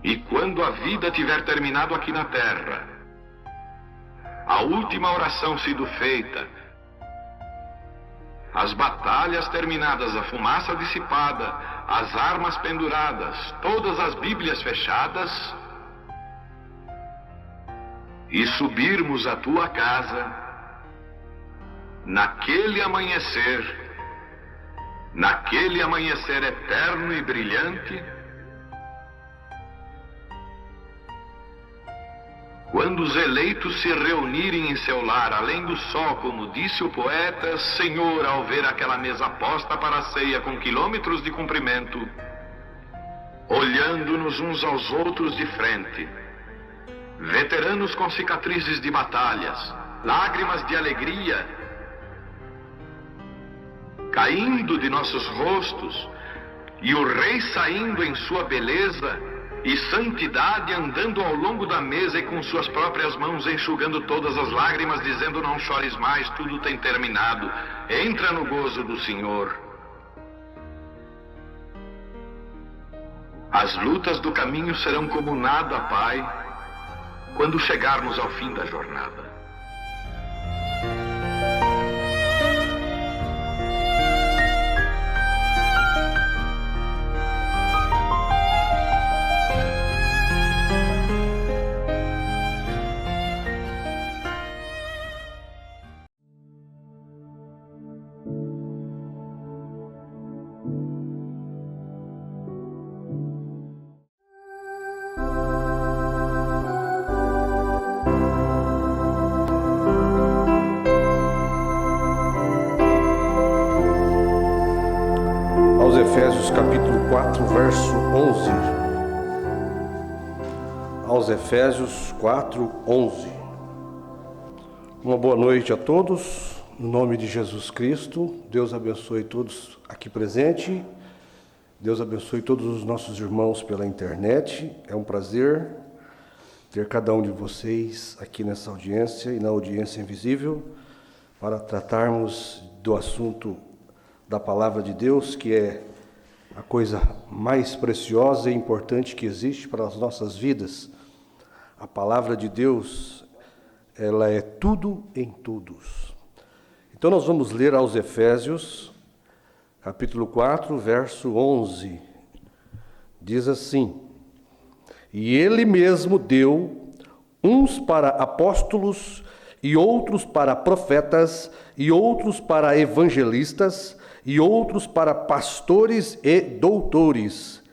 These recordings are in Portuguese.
E quando a vida tiver terminado aqui na terra, a última oração sido feita, as batalhas terminadas, a fumaça dissipada, as armas penduradas, todas as Bíblias fechadas, e subirmos à tua casa, naquele amanhecer eterno e brilhante, quando os eleitos se reunirem em seu lar, além do sol, como disse o poeta, Senhor, ao ver aquela mesa posta para a ceia com quilômetros de comprimento, olhando-nos uns aos outros de frente, veteranos com cicatrizes de batalhas, lágrimas de alegria caindo de nossos rostos, e o Rei saindo em sua beleza e santidade, andando ao longo da mesa e com suas próprias mãos enxugando todas as lágrimas, dizendo: não chores mais, tudo tem terminado, entra no gozo do Senhor. As lutas do caminho serão como nada, Pai, quando chegarmos ao fim da jornada. Efésios capítulo 4, verso 11. Aos Efésios 4, 11. Uma boa noite a todos, no nome de Jesus Cristo. Deus abençoe todos aqui presentes. Deus abençoe todos os nossos irmãos pela internet. É um prazer ter cada um de vocês aqui nessa audiência e na audiência invisível para tratarmos do assunto da palavra de Deus, que é a coisa mais preciosa e importante que existe para as nossas vidas. A palavra de Deus, ela é tudo em todos. Então nós vamos ler aos Efésios, capítulo 4, verso 11. Diz assim: e ele mesmo deu uns para apóstolos, e outros para profetas, e outros para evangelistas, e outros para pastores e doutores,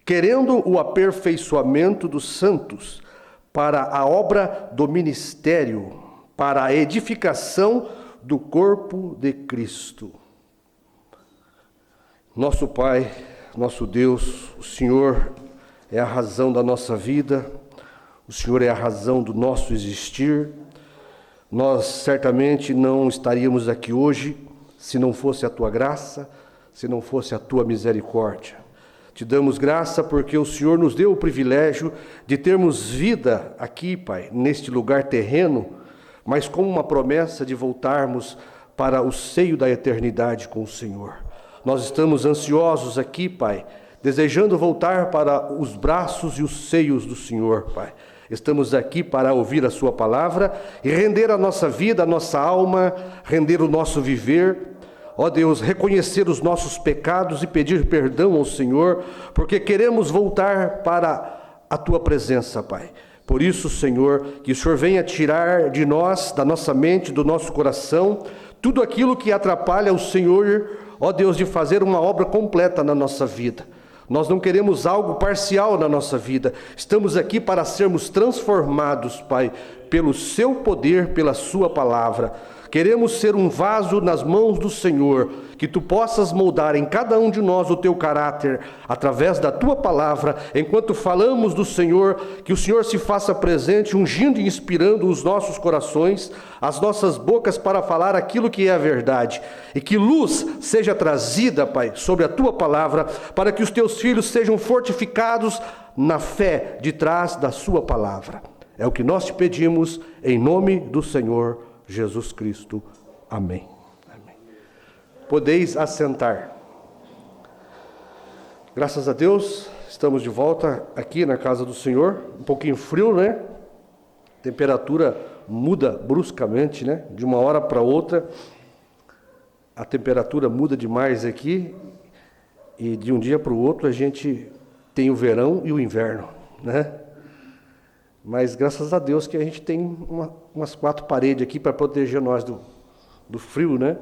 querendo o aperfeiçoamento dos santos, para a obra do ministério, para a edificação do corpo de Cristo. Nosso Pai, nosso Deus, o Senhor é a razão da nossa vida, o Senhor é a razão do nosso existir. Nós certamente não estaríamos aqui hoje se não fosse a tua graça, se não fosse a tua misericórdia. Te damos graça porque o Senhor nos deu o privilégio de termos vida aqui, Pai, neste lugar terreno, mas com uma promessa de voltarmos para o seio da eternidade com o Senhor. Nós estamos ansiosos aqui, Pai, desejando voltar para os braços e os seios do Senhor, Pai. Estamos aqui para ouvir a sua palavra e render a nossa vida, a nossa alma, render o nosso viver. Ó Deus, reconhecer os nossos pecados e pedir perdão ao Senhor, porque queremos voltar para a tua presença, Pai. Por isso, Senhor, que o Senhor venha tirar de nós, da nossa mente, do nosso coração, tudo aquilo que atrapalha o Senhor, ó Deus, de fazer uma obra completa na nossa vida. Nós não queremos algo parcial na nossa vida. Estamos aqui para sermos transformados, Pai, pelo seu poder, pela sua palavra. Queremos ser um vaso nas mãos do Senhor, que tu possas moldar em cada um de nós o teu caráter, através da tua palavra, enquanto falamos do Senhor, que o Senhor se faça presente, ungindo e inspirando os nossos corações, as nossas bocas para falar aquilo que é a verdade, e que luz seja trazida, Pai, sobre a tua palavra, para que os teus filhos sejam fortificados na fé de trás da sua palavra. É o que nós te pedimos, em nome do Senhor Jesus Cristo. Amém. Amém. Podeis assentar. Graças a Deus, Estamos de volta aqui na casa do Senhor, um pouquinho frio, né? A temperatura muda bruscamente, né? De uma hora para outra, a temperatura muda demais aqui, e de um dia para o outro a gente tem o verão e o inverno, né? Mas graças a Deus que a gente tem umas 4 paredes aqui para proteger nós do frio, né?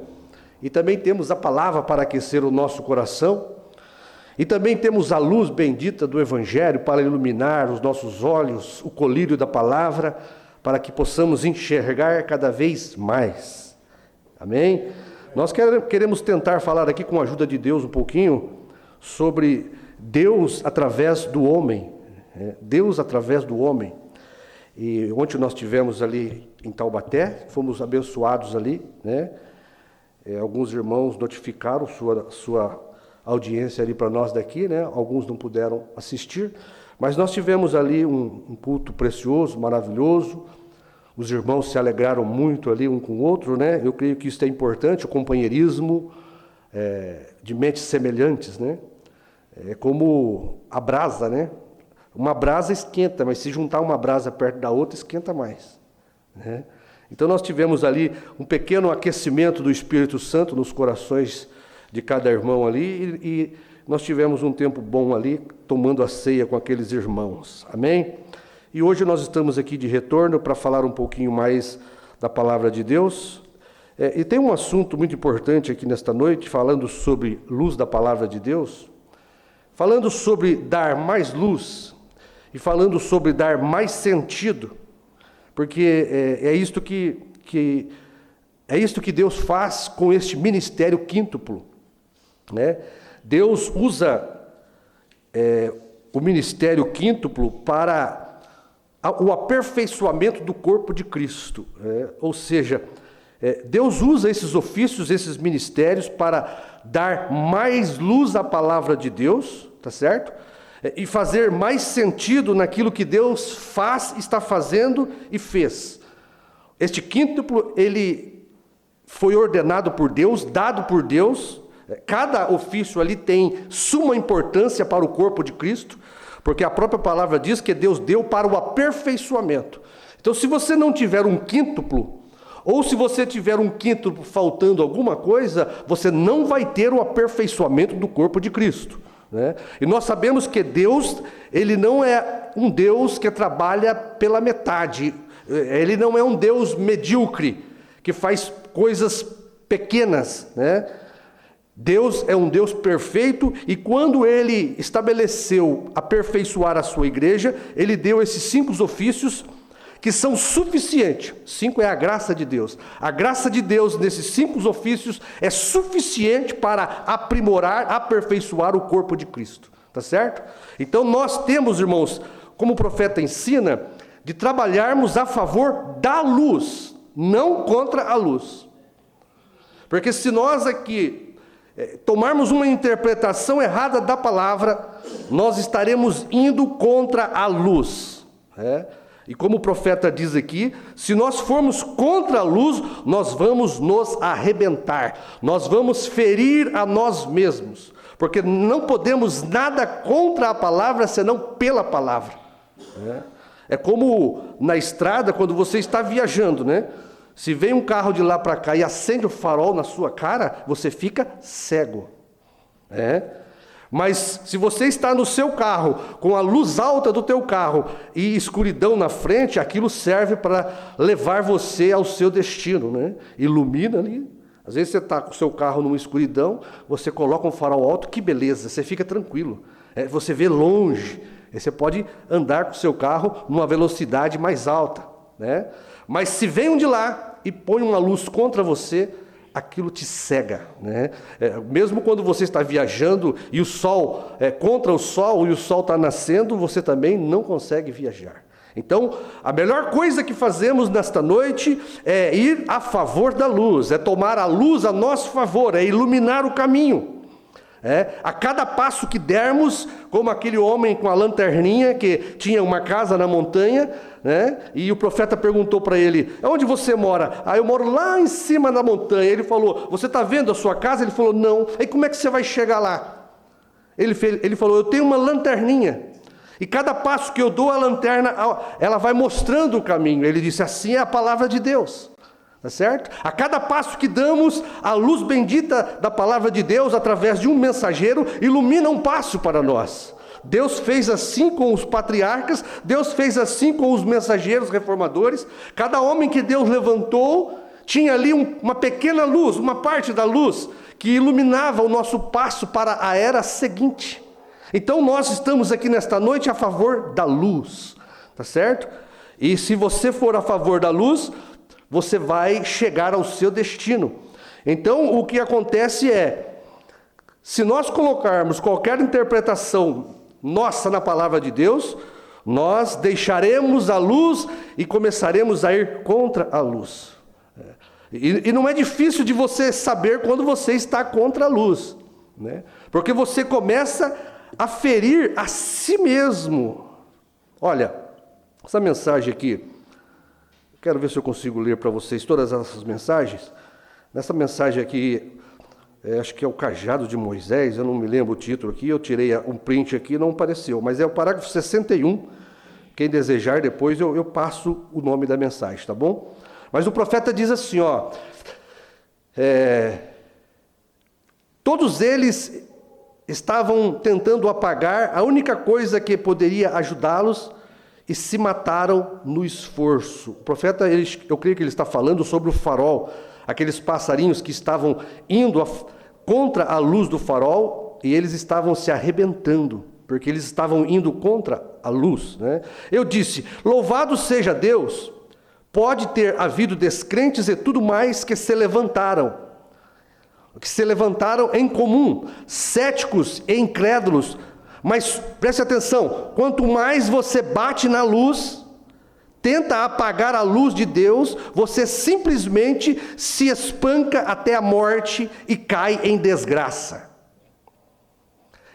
E também temos a palavra para aquecer o nosso coração. E também temos a luz bendita do Evangelho para iluminar os nossos olhos, o colírio da palavra, para que possamos enxergar cada vez mais. Amém? Nós queremos tentar falar aqui, com a ajuda de Deus, um pouquinho sobre Deus através do homem. Deus através do homem. E ontem nós tivemos ali em Taubaté, fomos abençoados ali, né? Alguns irmãos notificaram sua audiência ali para nós daqui, né? Alguns não puderam assistir, mas nós tivemos ali um culto precioso, maravilhoso. Os irmãos se alegraram muito ali um com o outro, né? Eu creio que isso é importante, o companheirismo de mentes semelhantes, né? É como a brasa, né? Uma brasa esquenta, mas se juntar uma brasa perto da outra, esquenta mais, né? Então nós tivemos ali um pequeno aquecimento do Espírito Santo nos corações de cada irmão ali, e nós tivemos um tempo bom ali, tomando a ceia com aqueles irmãos, amém? E hoje nós estamos aqui de retorno para falar um pouquinho mais da palavra de Deus, e tem um assunto muito importante aqui nesta noite, falando sobre luz da palavra de Deus, falando sobre dar mais luz, e falando sobre dar mais sentido, porque é isto que Deus faz com este ministério quíntuplo, né? Deus usa o ministério quíntuplo para o aperfeiçoamento do corpo de Cristo, ou seja, Deus usa esses ofícios, esses ministérios para dar mais luz à palavra de Deus, tá certo? E fazer mais sentido naquilo que Deus faz, está fazendo e fez. Este quíntuplo, ele foi ordenado por Deus, dado por Deus. Cada ofício ali tem suma importância para o corpo de Cristo, porque a própria palavra diz que Deus deu para o aperfeiçoamento. Então, se você não tiver um quíntuplo, ou se você tiver um quíntuplo faltando alguma coisa, você não vai ter o aperfeiçoamento do corpo de Cristo, né? E nós sabemos que Deus, ele não é um Deus que trabalha pela metade, ele não é um Deus medíocre, que faz coisas pequenas, né? Deus é um Deus perfeito, e quando ele estabeleceu aperfeiçoar a sua igreja, ele deu esses 5 ofícios que são suficientes. 5 é a graça de Deus. A graça de Deus nesses 5 ofícios é suficiente para aprimorar, aperfeiçoar o corpo de Cristo. Tá certo? Então nós temos, irmãos, como o profeta ensina, de trabalharmos a favor da luz, não contra a luz. Porque se nós aqui tomarmos uma interpretação errada da palavra, nós estaremos indo contra a luz, né? E como o profeta diz aqui, se nós formos contra a luz, nós vamos nos arrebentar, nós vamos ferir a nós mesmos, porque não podemos nada contra a palavra, senão pela palavra, né? É como na estrada, quando você está viajando, né? Se vem um carro de lá para cá e acende o farol na sua cara, você fica cego, né? Mas se você está no seu carro, com a luz alta do teu carro e escuridão na frente, aquilo serve para levar você ao seu destino, né? Ilumina ali. Às vezes você está com o seu carro numa escuridão, você coloca um farol alto, que beleza, você fica tranquilo. Você vê longe, você pode andar com o seu carro numa velocidade mais alta, né? Mas se vem um de lá e põe uma luz contra você, aquilo te cega, né? Mesmo quando você está viajando e o sol contra o sol e o sol está nascendo, você também não consegue viajar. Então, a melhor coisa que fazemos nesta noite é ir a favor da luz, é tomar a luz a nosso favor, é iluminar o caminho. A cada passo que dermos, como aquele homem com a lanterninha que tinha uma casa na montanha, né? E o profeta perguntou para ele: onde você mora? Eu moro lá em cima da montanha. Ele falou: você está vendo a sua casa? Ele falou: não. Aí como é que você vai chegar lá? Ele falou, eu tenho uma lanterninha, e cada passo que eu dou, a lanterna, ela vai mostrando o caminho. Ele disse, assim é a palavra de Deus. Tá certo? A cada passo que damos, a luz bendita da palavra de Deus, através de um mensageiro, ilumina um passo para nós. Deus fez assim com os patriarcas, Deus fez assim com os mensageiros reformadores. Cada homem que Deus levantou, tinha ali uma pequena luz, uma parte da luz, que iluminava o nosso passo para a era seguinte. Então nós estamos aqui nesta noite a favor da luz, tá certo? E se você for a favor da luz, você vai chegar ao seu destino. Então o que acontece é, se nós colocarmos qualquer interpretação nossa na palavra de Deus, nós deixaremos a luz e começaremos a ir contra a luz. E não é difícil de você saber quando você está contra a luz, né? Porque você começa a ferir a si mesmo. Olha, essa mensagem aqui, quero ver se eu consigo ler para vocês todas essas mensagens. Nessa mensagem aqui, acho que é o Cajado de Moisés, eu não me lembro o título aqui, eu tirei um print aqui, não apareceu, mas é o parágrafo 61, quem desejar depois eu passo o nome da mensagem, tá bom? Mas o profeta diz assim, ó, todos eles estavam tentando apagar a única coisa que poderia ajudá-los e se mataram no esforço. O profeta, eu creio que ele está falando sobre o farol, aqueles passarinhos que estavam indo contra a luz do farol e eles estavam se arrebentando, porque eles estavam indo contra a luz, né? Eu disse, louvado seja Deus, pode ter havido descrentes e tudo mais que se levantaram em comum, céticos e incrédulos, mas preste atenção, quanto mais você bate na luz, tenta apagar a luz de Deus, você simplesmente se espanca até a morte e cai em desgraça.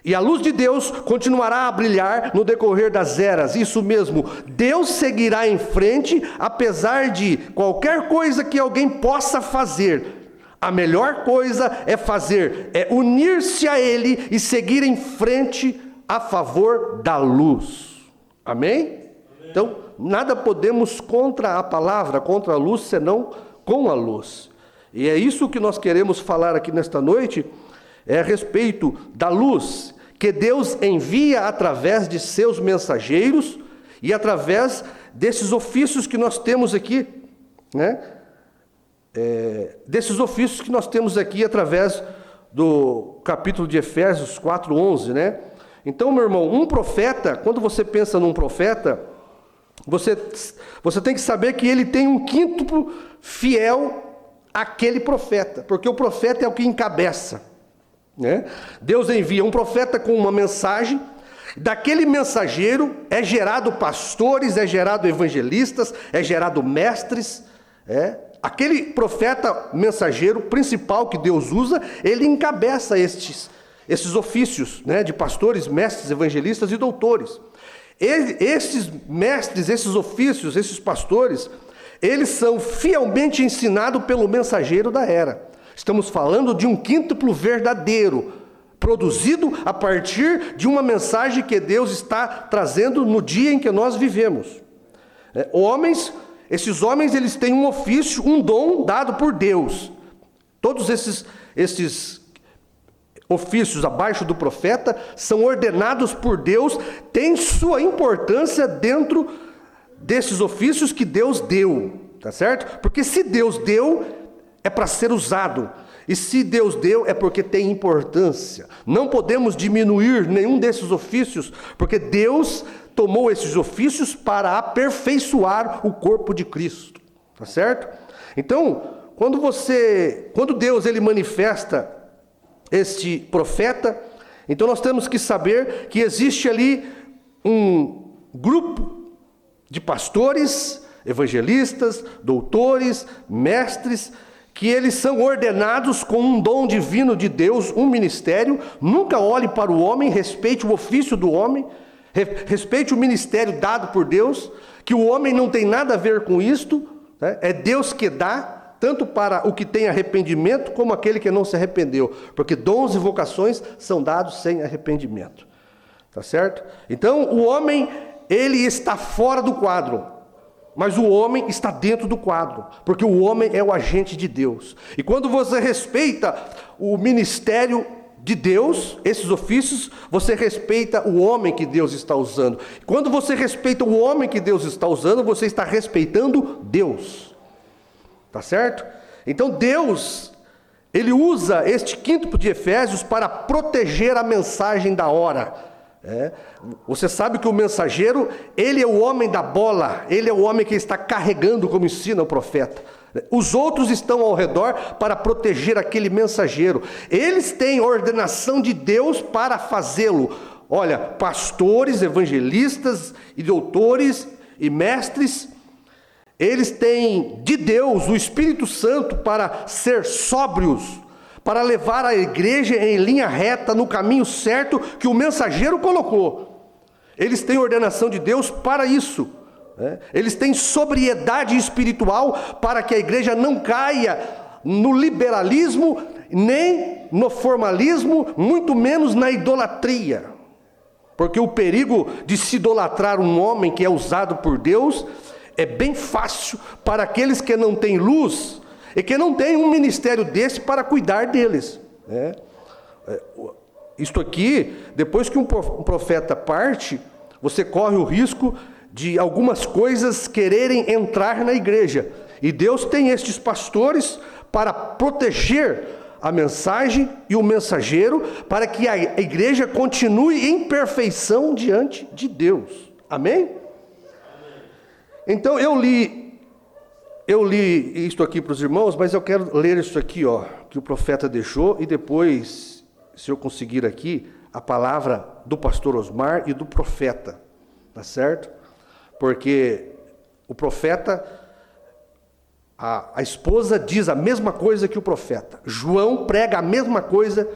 E a luz de Deus continuará a brilhar no decorrer das eras, isso mesmo, Deus seguirá em frente, apesar de qualquer coisa que alguém possa fazer. A melhor coisa é unir-se a Ele e seguir em frente a favor da luz. Amém? Então, nada podemos contra a palavra, contra a luz, senão com a luz. E é isso que nós queremos falar aqui nesta noite, a respeito da luz que Deus envia através de seus mensageiros e através desses ofícios que nós temos aqui, né? Desses ofícios que nós temos aqui através do capítulo de Efésios 4:11, né? Então, meu irmão, um profeta, quando você pensa num profeta, você tem que saber que ele tem um quíntuplo fiel àquele profeta, porque o profeta é o que encabeça, né? Deus envia um profeta com uma mensagem, daquele mensageiro é gerado pastores, é gerado evangelistas, é gerado mestres, aquele profeta mensageiro principal que Deus usa, ele encabeça esses ofícios, né, de pastores, mestres, evangelistas e doutores. Esses mestres, esses ofícios, esses pastores, eles são fielmente ensinados pelo mensageiro da era. Estamos falando de um quíntuplo verdadeiro, produzido a partir de uma mensagem que Deus está trazendo no dia em que nós vivemos. Esses homens, eles têm um ofício, um dom dado por Deus. Todos esses ofícios abaixo do profeta são ordenados por Deus, têm sua importância dentro desses ofícios que Deus deu, tá certo? Porque se Deus deu, é para ser usado. E se Deus deu, é porque tem importância. Não podemos diminuir nenhum desses ofícios, porque Deus tomou esses ofícios para aperfeiçoar o corpo de Cristo, tá certo? Então, quando Deus ele manifesta este profeta, então nós temos que saber que existe ali um grupo de pastores, evangelistas, doutores, mestres, que eles são ordenados com um dom divino de Deus, um ministério. Nunca olhe para o homem, respeite o ofício do homem, respeite o ministério dado por Deus, que o homem não tem nada a ver com isto, né? É Deus que dá, tanto para o que tem arrependimento, como aquele que não se arrependeu, porque dons e vocações são dados sem arrependimento. Tá certo? Então, o homem, ele está fora do quadro, mas o homem está dentro do quadro, porque o homem é o agente de Deus. E quando você respeita o ministério de Deus, esses ofícios, você respeita o homem que Deus está usando. Quando você respeita o homem que Deus está usando, você está respeitando Deus. Tá certo? Então Deus, ele usa este quíntuple de Efésios para proteger a mensagem da hora. Você sabe que o mensageiro, ele é o homem da bola, ele é o homem que está carregando, como ensina o profeta. Os outros estão ao redor para proteger aquele mensageiro. Eles têm ordenação de Deus para fazê-lo. Olha, pastores, evangelistas e doutores e mestres, eles têm de Deus o Espírito Santo para ser sóbrios, para levar a igreja em linha reta, no caminho certo que o mensageiro colocou. Eles têm ordenação de Deus para isso. Eles têm sobriedade espiritual para que a igreja não caia no liberalismo, nem no formalismo, muito menos na idolatria. Porque o perigo de se idolatrar um homem que é usado por Deus é bem fácil para aqueles que não têm luz e que não têm um ministério desse para cuidar deles. Isto aqui, depois que um profeta parte, você corre o risco de algumas coisas quererem entrar na igreja. E Deus tem estes pastores para proteger a mensagem e o mensageiro, para que a igreja continue em perfeição diante de Deus. Amém? Então eu li isto aqui para os irmãos, mas eu quero ler isso aqui, que o profeta deixou, e depois, se eu conseguir aqui, a palavra do pastor Osmar e do profeta, tá certo? Porque o profeta, a esposa diz a mesma coisa que o profeta. João prega a mesma coisa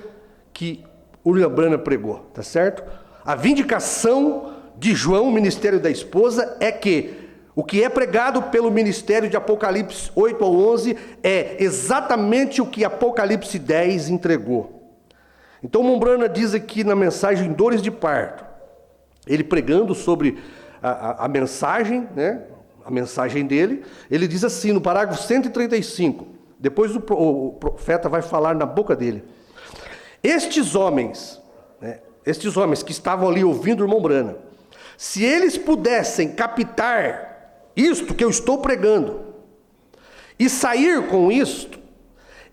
que William Branham pregou, tá certo? A vindicação de João, o ministério da esposa, é que o que é pregado pelo ministério de Apocalipse 8 ao 11 é exatamente o que Apocalipse 10 entregou. Então Mombrana diz aqui na mensagem Dores de Parto, ele pregando sobre a mensagem, né? A mensagem dele, ele diz assim no parágrafo 135, depois o profeta vai falar na boca dele: estes homens que estavam ali ouvindo o irmão Branham, se eles pudessem captar isto que eu estou pregando e sair com isto,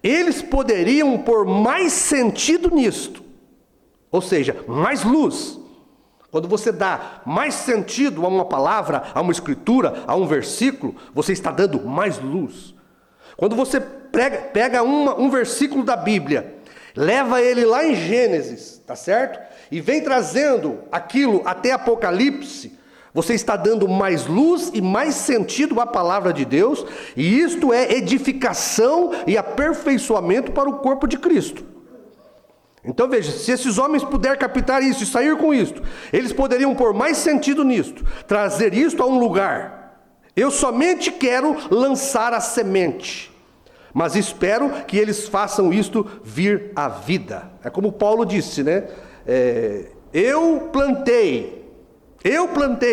eles poderiam pôr mais sentido nisto, ou seja, mais luz. Quando você dá mais sentido a uma palavra, a uma escritura, a um versículo, você está dando mais luz. Quando você pega um versículo da Bíblia, leva ele lá em Gênesis, tá certo? E vem trazendo aquilo até Apocalipse, você está dando mais luz e mais sentido à palavra de Deus, e isto é edificação e aperfeiçoamento para o corpo de Cristo. Então veja, se esses homens puderem captar isso e sair com isto, eles poderiam pôr mais sentido nisto, trazer isto a um lugar. Eu somente quero lançar a semente, mas espero que eles façam isto vir à vida. É como Paulo disse, né? Eu plantei,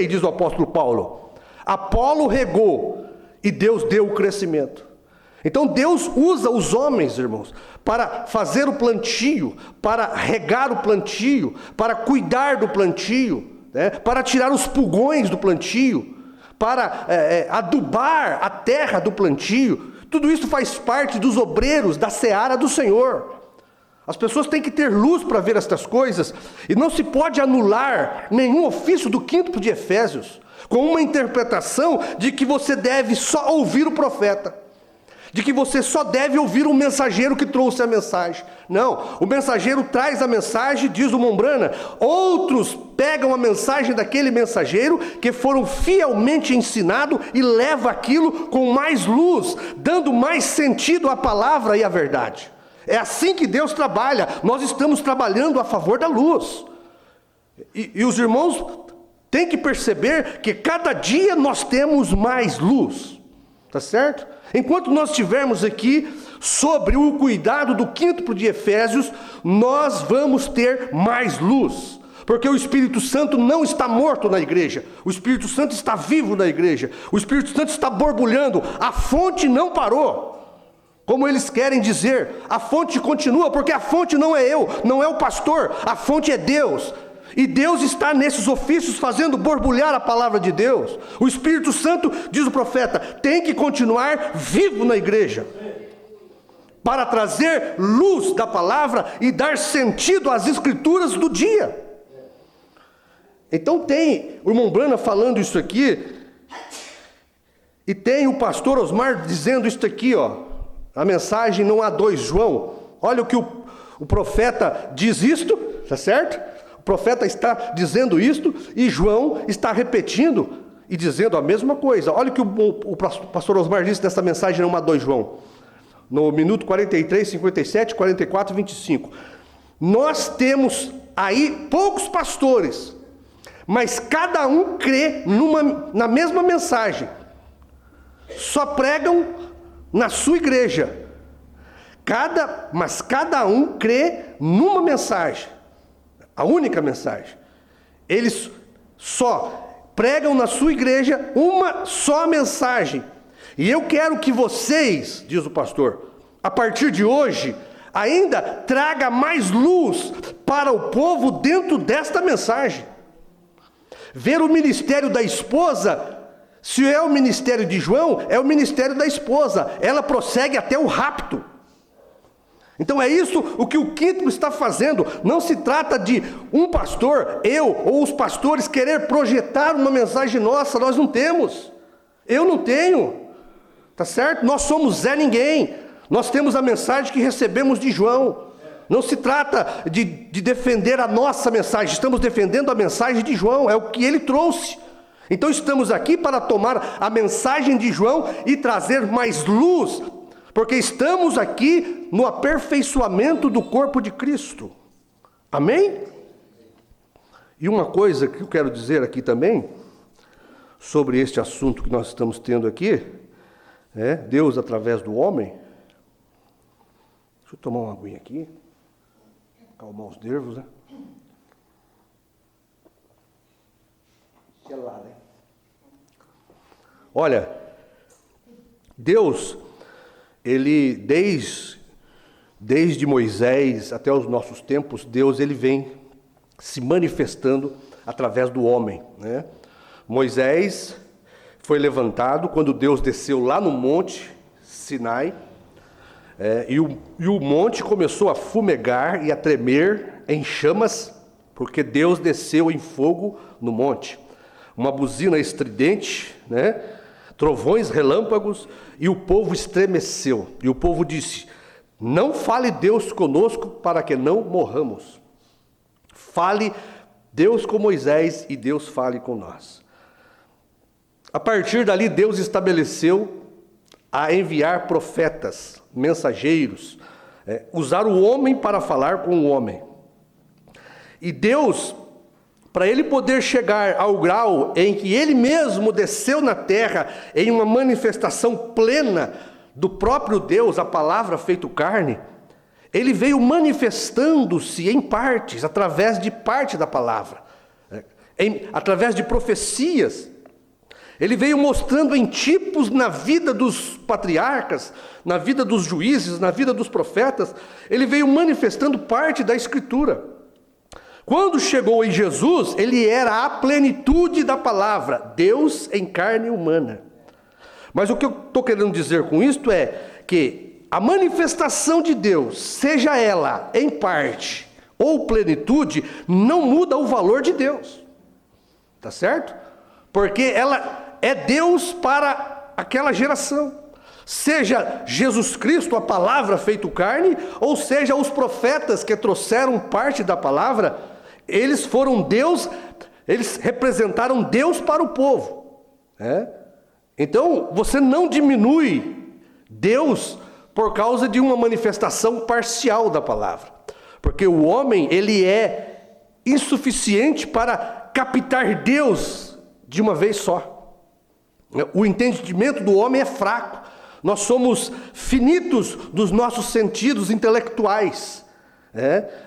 diz o apóstolo Paulo, Apolo regou e Deus deu o crescimento. Então Deus usa os homens, irmãos, para fazer o plantio, para regar o plantio, para cuidar do plantio, né? Para tirar os pulgões do plantio, para adubar a terra do plantio. Tudo isso faz parte dos obreiros da seara do Senhor. As pessoas têm que ter luz para ver estas coisas, e não se pode anular nenhum ofício do quíntuple de Efésios, com uma interpretação de que você deve só ouvir o profeta, de que você só deve ouvir o mensageiro que trouxe a mensagem. Não, o mensageiro traz a mensagem, diz o Mombrana, outros pegam a mensagem daquele mensageiro que foram fielmente ensinados e levam aquilo com mais luz, dando mais sentido à palavra e à verdade. É assim que Deus trabalha. Nós estamos trabalhando a favor da luz. E os irmãos têm que perceber que cada dia nós temos mais luz. Tá certo? Enquanto nós estivermos aqui sobre o cuidado do quíntuplo de Efésios, nós vamos ter mais luz. Porque o Espírito Santo não está morto na igreja. O Espírito Santo está vivo na igreja. O Espírito Santo está borbulhando. A fonte não parou. Como eles querem dizer, a fonte continua, porque a fonte não é eu, não é o pastor, a fonte é Deus. E Deus está nesses ofícios fazendo borbulhar a palavra de Deus. O Espírito Santo, diz o profeta, tem que continuar vivo na igreja, para trazer luz da palavra e dar sentido às escrituras do dia. Então tem o irmão Brana falando isso aqui, e tem o pastor Osmar dizendo isso aqui, ó. A mensagem não há dois João. Olha o que o profeta diz isto, tá certo? O profeta está dizendo isto e João está repetindo e dizendo a mesma coisa. Olha o que o pastor Osmar disse nessa mensagem não há dois João. No minuto 43, 57, 44 e 25. Nós temos aí poucos pastores, mas cada um crê na mesma mensagem. Só pregam na sua igreja, mas cada um crê numa mensagem, a única mensagem. Eles só pregam na sua igreja uma só mensagem. E eu quero que vocês, diz o pastor, a partir de hoje, ainda traga mais luz para o povo dentro desta mensagem. Ver o ministério da esposa, se é o ministério de João, é o ministério da esposa. Ela prossegue até o rapto. Então é isso o que o quíntuplo está fazendo. Não se trata de um pastor, eu ou os pastores querer projetar uma mensagem nossa. Nós não temos. Eu não tenho. Tá certo? Nós somos Zé Ninguém. Nós temos a mensagem que recebemos de João. Não se trata de defender a nossa mensagem. Estamos defendendo a mensagem de João. É o que ele trouxe. Então estamos aqui para tomar a mensagem de João e trazer mais luz, porque estamos aqui no aperfeiçoamento do corpo de Cristo. Amém? E uma coisa que eu quero dizer aqui também, sobre este assunto que nós estamos tendo aqui, Deus através do homem. Deixa eu tomar uma aguinha aqui, acalmar os nervos, né? Gelada, hein? Olha, Deus, ele desde Moisés até os nossos tempos, Deus ele vem se manifestando através do homem, né? Moisés foi levantado quando Deus desceu lá no monte Sinai, e o monte começou a fumegar e a tremer em chamas, porque Deus desceu em fogo no monte. Uma buzina estridente, né? Trovões, relâmpagos, e o povo estremeceu. E o povo disse: não fale Deus conosco para que não morramos. Fale Deus com Moisés e Deus fale com nós. A partir dali Deus estabeleceu a enviar profetas, mensageiros, usar o homem para falar com o homem. E Deus, para ele poder chegar ao grau em que ele mesmo desceu na terra em uma manifestação plena do próprio Deus, a palavra feito carne, ele veio manifestando-se em partes, através de parte da palavra, através de profecias. Ele veio mostrando em tipos na vida dos patriarcas, na vida dos juízes, na vida dos profetas. Ele veio manifestando parte da Escritura. Quando chegou em Jesus, ele era a plenitude da palavra, Deus em carne humana. Mas o que eu estou querendo dizer com isto é que a manifestação de Deus, seja ela em parte ou plenitude, não muda o valor de Deus. Tá certo? Porque ela é Deus para aquela geração. Seja Jesus Cristo, a palavra feito carne, ou seja os profetas que trouxeram parte da palavra, eles foram Deus, eles representaram Deus para o povo. Então, você não diminui Deus por causa de uma manifestação parcial da palavra. Porque o homem, ele é insuficiente para captar Deus de uma vez só. O entendimento do homem é fraco. Nós somos finitos dos nossos sentidos intelectuais.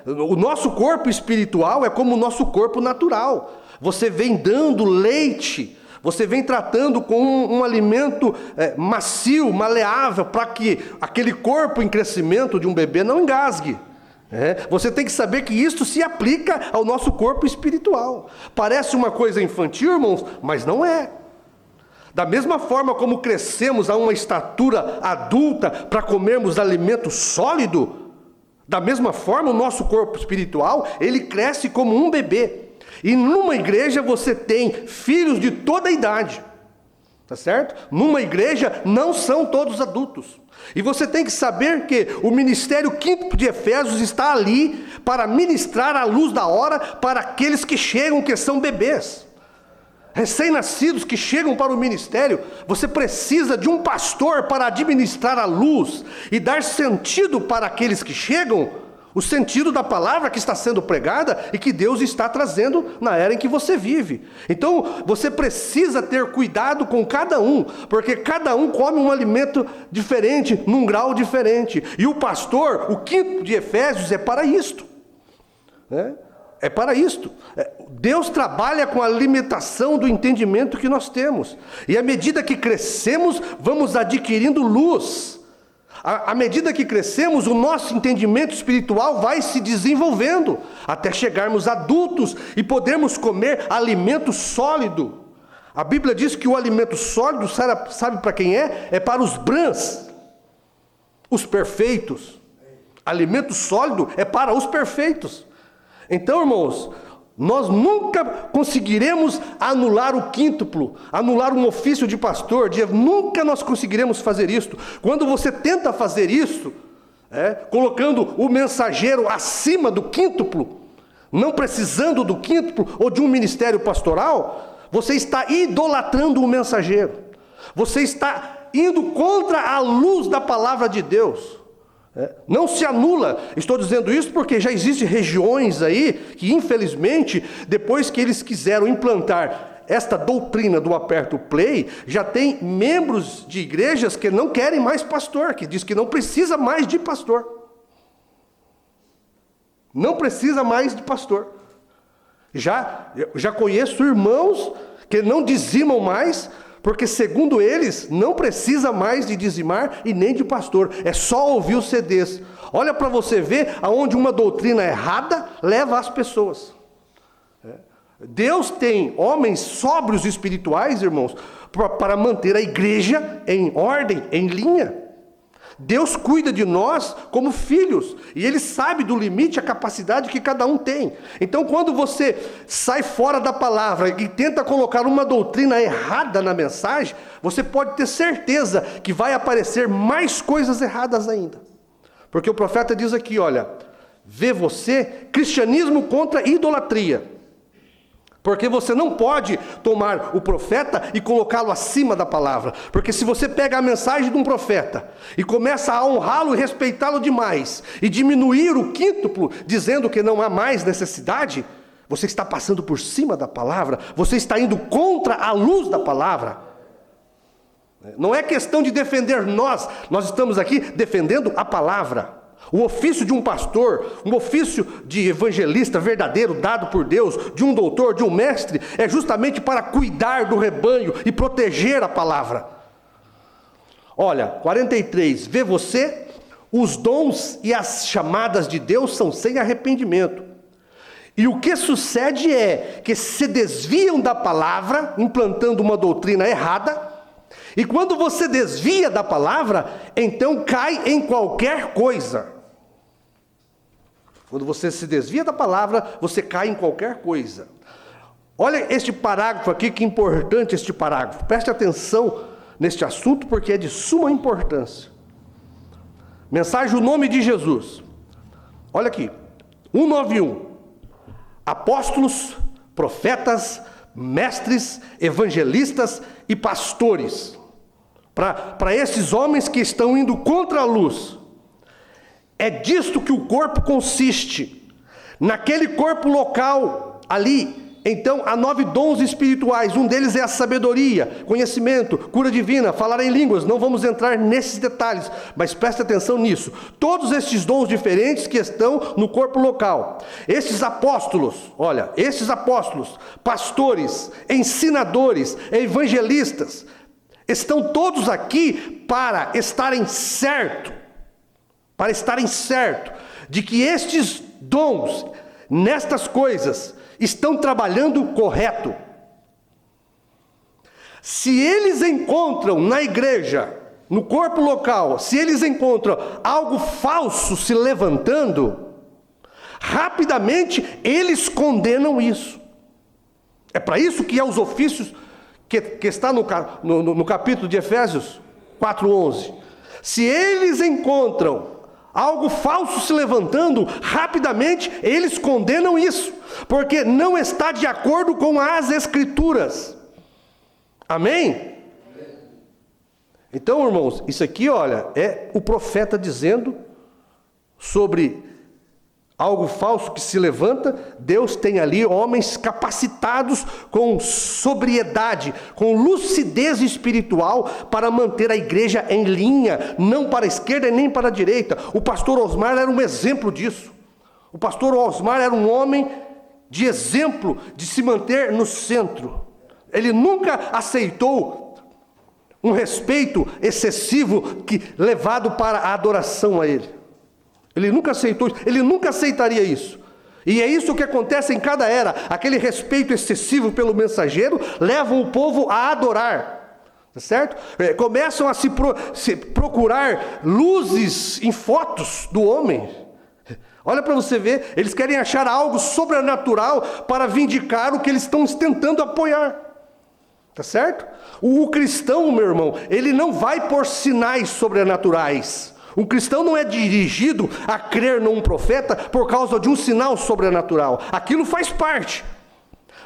O nosso corpo espiritual é como o nosso corpo natural. Você vem dando leite, você vem tratando com um alimento macio, maleável, para que aquele corpo em crescimento de um bebê não engasgue. Você tem que saber que isso se aplica ao nosso corpo espiritual. Parece uma coisa infantil, irmãos, mas não é. Da mesma forma como crescemos a uma estatura adulta para comermos alimento sólido, da mesma forma o nosso corpo espiritual, ele cresce como um bebê. E numa igreja você tem filhos de toda a idade, tá certo? Numa igreja não são todos adultos. E você tem que saber que o ministério quinto de Efésios está ali para ministrar a luz da hora para aqueles que chegam, que são bebês. Recém-nascidos que chegam para o ministério, você precisa de um pastor para administrar a luz e dar sentido para aqueles que chegam, o sentido da palavra que está sendo pregada e que Deus está trazendo na era em que você vive. Então, você precisa ter cuidado com cada um, porque cada um come um alimento diferente, num grau diferente. E o pastor, o quinto de Efésios, é para isto. É para isto. Deus trabalha com a limitação do entendimento que nós temos. E à medida que crescemos, vamos adquirindo luz. À medida que crescemos, o nosso entendimento espiritual vai se desenvolvendo, até chegarmos adultos e podermos comer alimento sólido. A Bíblia diz que o alimento sólido, sabe para quem é? É para os brãs, os perfeitos. Alimento sólido é para os perfeitos. Então, irmãos, nós nunca conseguiremos anular o quíntuplo, anular um ofício de pastor, nunca nós conseguiremos fazer isso. Quando você tenta fazer isso, colocando o mensageiro acima do quíntuplo, não precisando do quíntuplo ou de um ministério pastoral, você está idolatrando o mensageiro, você está indo contra a luz da palavra de Deus. Não se anula. Estou dizendo isso porque já existem regiões aí que, infelizmente, depois que eles quiseram implantar esta doutrina do aperto play, já tem membros de igrejas que não querem mais pastor, que diz que não precisa mais de pastor. Não precisa mais de pastor. Já conheço irmãos que não dizimam mais, porque segundo eles, não precisa mais de dizimar e nem de pastor, é só ouvir os CDs. Olha para você ver aonde uma doutrina errada leva as pessoas. Deus tem homens sóbrios espirituais, irmãos, para manter a igreja em ordem, em linha. Deus cuida de nós como filhos, e Ele sabe do limite, a capacidade que cada um tem. Então, quando você sai fora da palavra e tenta colocar uma doutrina errada na mensagem, você pode ter certeza que vai aparecer mais coisas erradas ainda. Porque o profeta diz aqui, olha, vê você, cristianismo contra idolatria. Porque você não pode tomar o profeta e colocá-lo acima da palavra. Porque se você pega a mensagem de um profeta e começa a honrá-lo e respeitá-lo demais, e diminuir o quíntuplo, dizendo que não há mais necessidade, você está passando por cima da palavra, você está indo contra a luz da palavra. Não é questão de defender nós estamos aqui defendendo a palavra. O ofício de um pastor, um ofício de evangelista verdadeiro, dado por Deus, de um doutor, de um mestre, é justamente para cuidar do rebanho e proteger a palavra. Olha, 43, vê você, os dons e as chamadas de Deus são sem arrependimento. E o que sucede é que se desviam da palavra, implantando uma doutrina errada, e quando você desvia da palavra, então cai em qualquer coisa. Quando você se desvia da palavra, você cai em qualquer coisa. Olha este parágrafo aqui, que importante este parágrafo. Preste atenção neste assunto, porque é de suma importância. Mensagem, o nome de Jesus. Olha aqui, 191. Apóstolos, profetas, mestres, evangelistas e pastores. Para esses homens que estão indo contra a luz. É disto que o corpo consiste. Naquele corpo local ali, Então, há 9 dons espirituais, um deles é a sabedoria, conhecimento, cura divina, falar em línguas. Não vamos entrar nesses detalhes, mas preste atenção nisso. Todos estes dons diferentes que estão no corpo local. Esses apóstolos, pastores, ensinadores, evangelistas, estão todos aqui para estarem certo de que estes dons, nestas coisas, estão trabalhando correto. Se eles encontram na igreja, no corpo local, se eles encontram algo falso se levantando, rapidamente eles condenam isso. É para isso que há os ofícios que está no capítulo de Efésios 4:11. Se eles encontram algo falso se levantando, rapidamente eles condenam isso, porque não está de acordo com as Escrituras. Amém? Então, irmãos, isso aqui, é o profeta dizendo sobre algo falso que se levanta. Deus tem ali homens capacitados com sobriedade, com lucidez espiritual para manter a igreja em linha, não para a esquerda nem para a direita. O pastor Osmar era um exemplo disso. O pastor Osmar era um homem de exemplo, de se manter no centro. Ele nunca aceitou um respeito excessivo levado para a adoração a ele. Ele nunca aceitou isso, ele nunca aceitaria isso. E é isso que acontece em cada era. Aquele respeito excessivo pelo mensageiro leva o povo a adorar, tá certo? Começam a se procurar luzes em fotos do homem. Olha para você ver, eles querem achar algo sobrenatural para vindicar o que eles estão tentando apoiar. Tá certo? O cristão, meu irmão, ele não vai por sinais sobrenaturais. Um cristão não é dirigido a crer num profeta por causa de um sinal sobrenatural. Aquilo faz parte.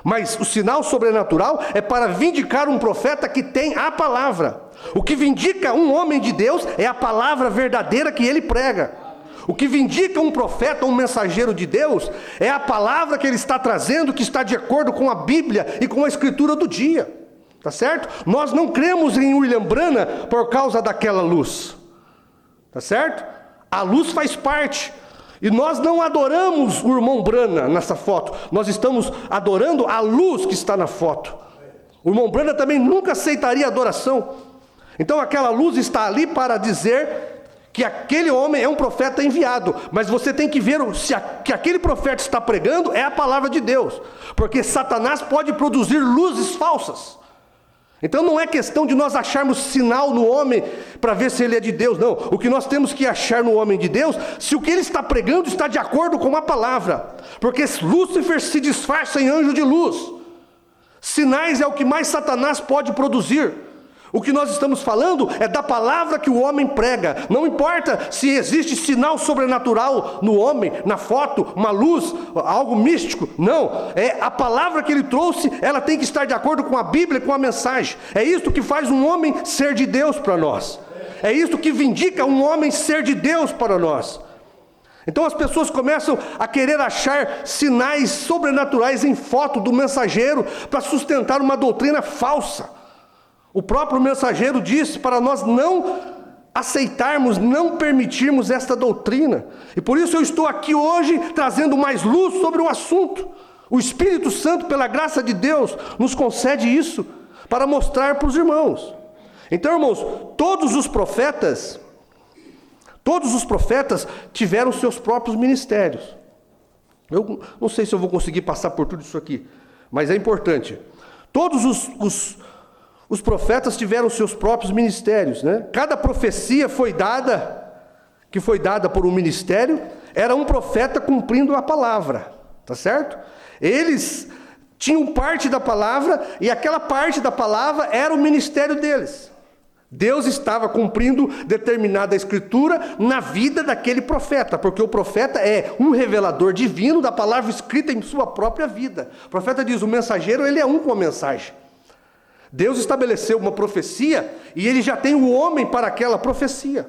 Mas o sinal sobrenatural é para vindicar um profeta que tem a palavra. O que vindica um homem de Deus é a palavra verdadeira que ele prega. O que vindica um profeta, um mensageiro de Deus, é a palavra que ele está trazendo, que está de acordo com a Bíblia e com a Escritura do dia. Tá certo? Nós não cremos em William Branham por causa daquela luz. Tá certo? A luz faz parte. E nós não adoramos o irmão Branham nessa foto. Nós estamos adorando a luz que está na foto. O irmão Branham também nunca aceitaria adoração. Então aquela luz está ali para dizer que aquele homem é um profeta enviado. Mas você tem que ver se que aquele profeta está pregando é a palavra de Deus. Porque Satanás pode produzir luzes falsas. Então não é questão de nós acharmos sinal no homem para ver se ele é de Deus, não. O que nós temos que achar no homem de Deus, se o que ele está pregando está de acordo com a palavra. Porque Lúcifer se disfarça em anjo de luz. Sinais é o que mais Satanás pode produzir. O que nós estamos falando é da palavra que o homem prega. Não importa se existe sinal sobrenatural no homem, na foto, uma luz, algo místico. Não, é a palavra que ele trouxe, ela tem que estar de acordo com a Bíblia e com a mensagem. É isso que faz um homem ser de Deus para nós. É isso que vindica um homem ser de Deus para nós. Então as pessoas começam a querer achar sinais sobrenaturais em foto do mensageiro para sustentar uma doutrina falsa. O próprio mensageiro disse para nós não aceitarmos, não permitirmos esta doutrina. E por isso eu estou aqui hoje trazendo mais luz sobre o assunto. O Espírito Santo, pela graça de Deus, nos concede isso para mostrar para os irmãos. Então, irmãos, todos os profetas tiveram seus próprios ministérios. Eu não sei se eu vou conseguir passar por tudo isso aqui, mas é importante. Todos os profetas tiveram seus próprios ministérios, né? Cada profecia que foi dada por um ministério, era um profeta cumprindo a palavra, tá certo? Eles tinham parte da palavra, e aquela parte da palavra era o ministério deles. Deus estava cumprindo determinada escritura na vida daquele profeta, porque o profeta é um revelador divino da palavra escrita em sua própria vida. O profeta diz, o mensageiro, ele é um com a mensagem. Deus estabeleceu uma profecia e ele já tem o homem para aquela profecia.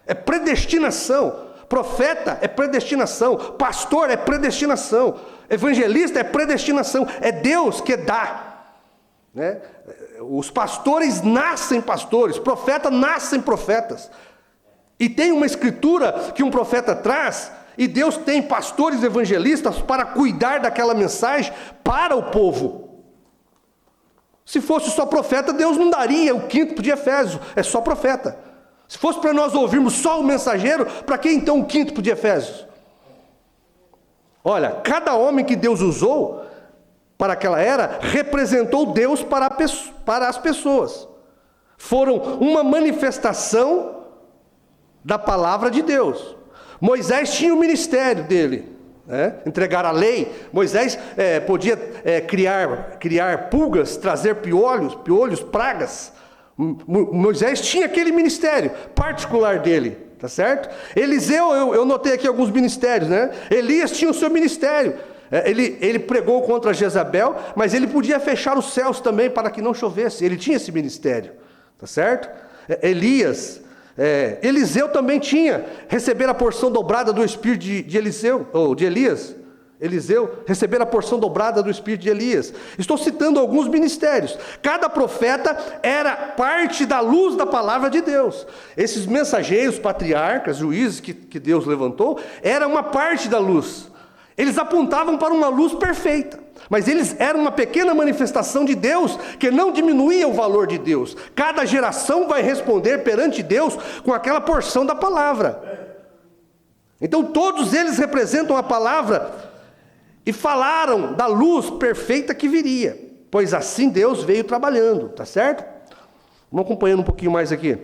É predestinação. Profeta é predestinação, pastor é predestinação, evangelista é predestinação, é Deus que dá, né? Os pastores nascem pastores, profetas nascem profetas. E tem uma escritura que um profeta traz, e Deus tem pastores evangelistas para cuidar daquela mensagem para o povo. Se fosse só profeta, Deus não daria o 5º de Efésios, é só profeta. Se fosse para nós ouvirmos só o mensageiro, para que então o 5º de Efésios? Olha, cada homem que Deus usou para aquela era, representou Deus para as pessoas. Foram uma manifestação da palavra de Deus. Moisés tinha o ministério dele, né? Entregar a lei. Moisés podia criar pulgas, trazer piolhos, pragas. Moisés tinha aquele ministério particular dele, tá certo? Eliseu, eu notei aqui alguns ministérios, né? Elias tinha o seu ministério. Ele pregou contra Jezabel, mas ele podia fechar os céus também para que não chovesse. Ele tinha esse ministério, tá certo? Eliseu também tinha, receber a porção dobrada do espírito de Elias. Eliseu, receber a porção dobrada do espírito de Elias. Estou citando alguns ministérios. Cada profeta era parte da luz da palavra de Deus. Esses mensageiros, patriarcas, juízes que Deus levantou, era uma parte da luz. Eles apontavam para uma luz perfeita, mas eles eram uma pequena manifestação de Deus, que não diminuía o valor de Deus. Cada geração vai responder perante Deus com aquela porção da palavra. Então todos eles representam a palavra e falaram da luz perfeita que viria, pois assim Deus veio trabalhando, tá certo? Vamos acompanhando um pouquinho mais aqui.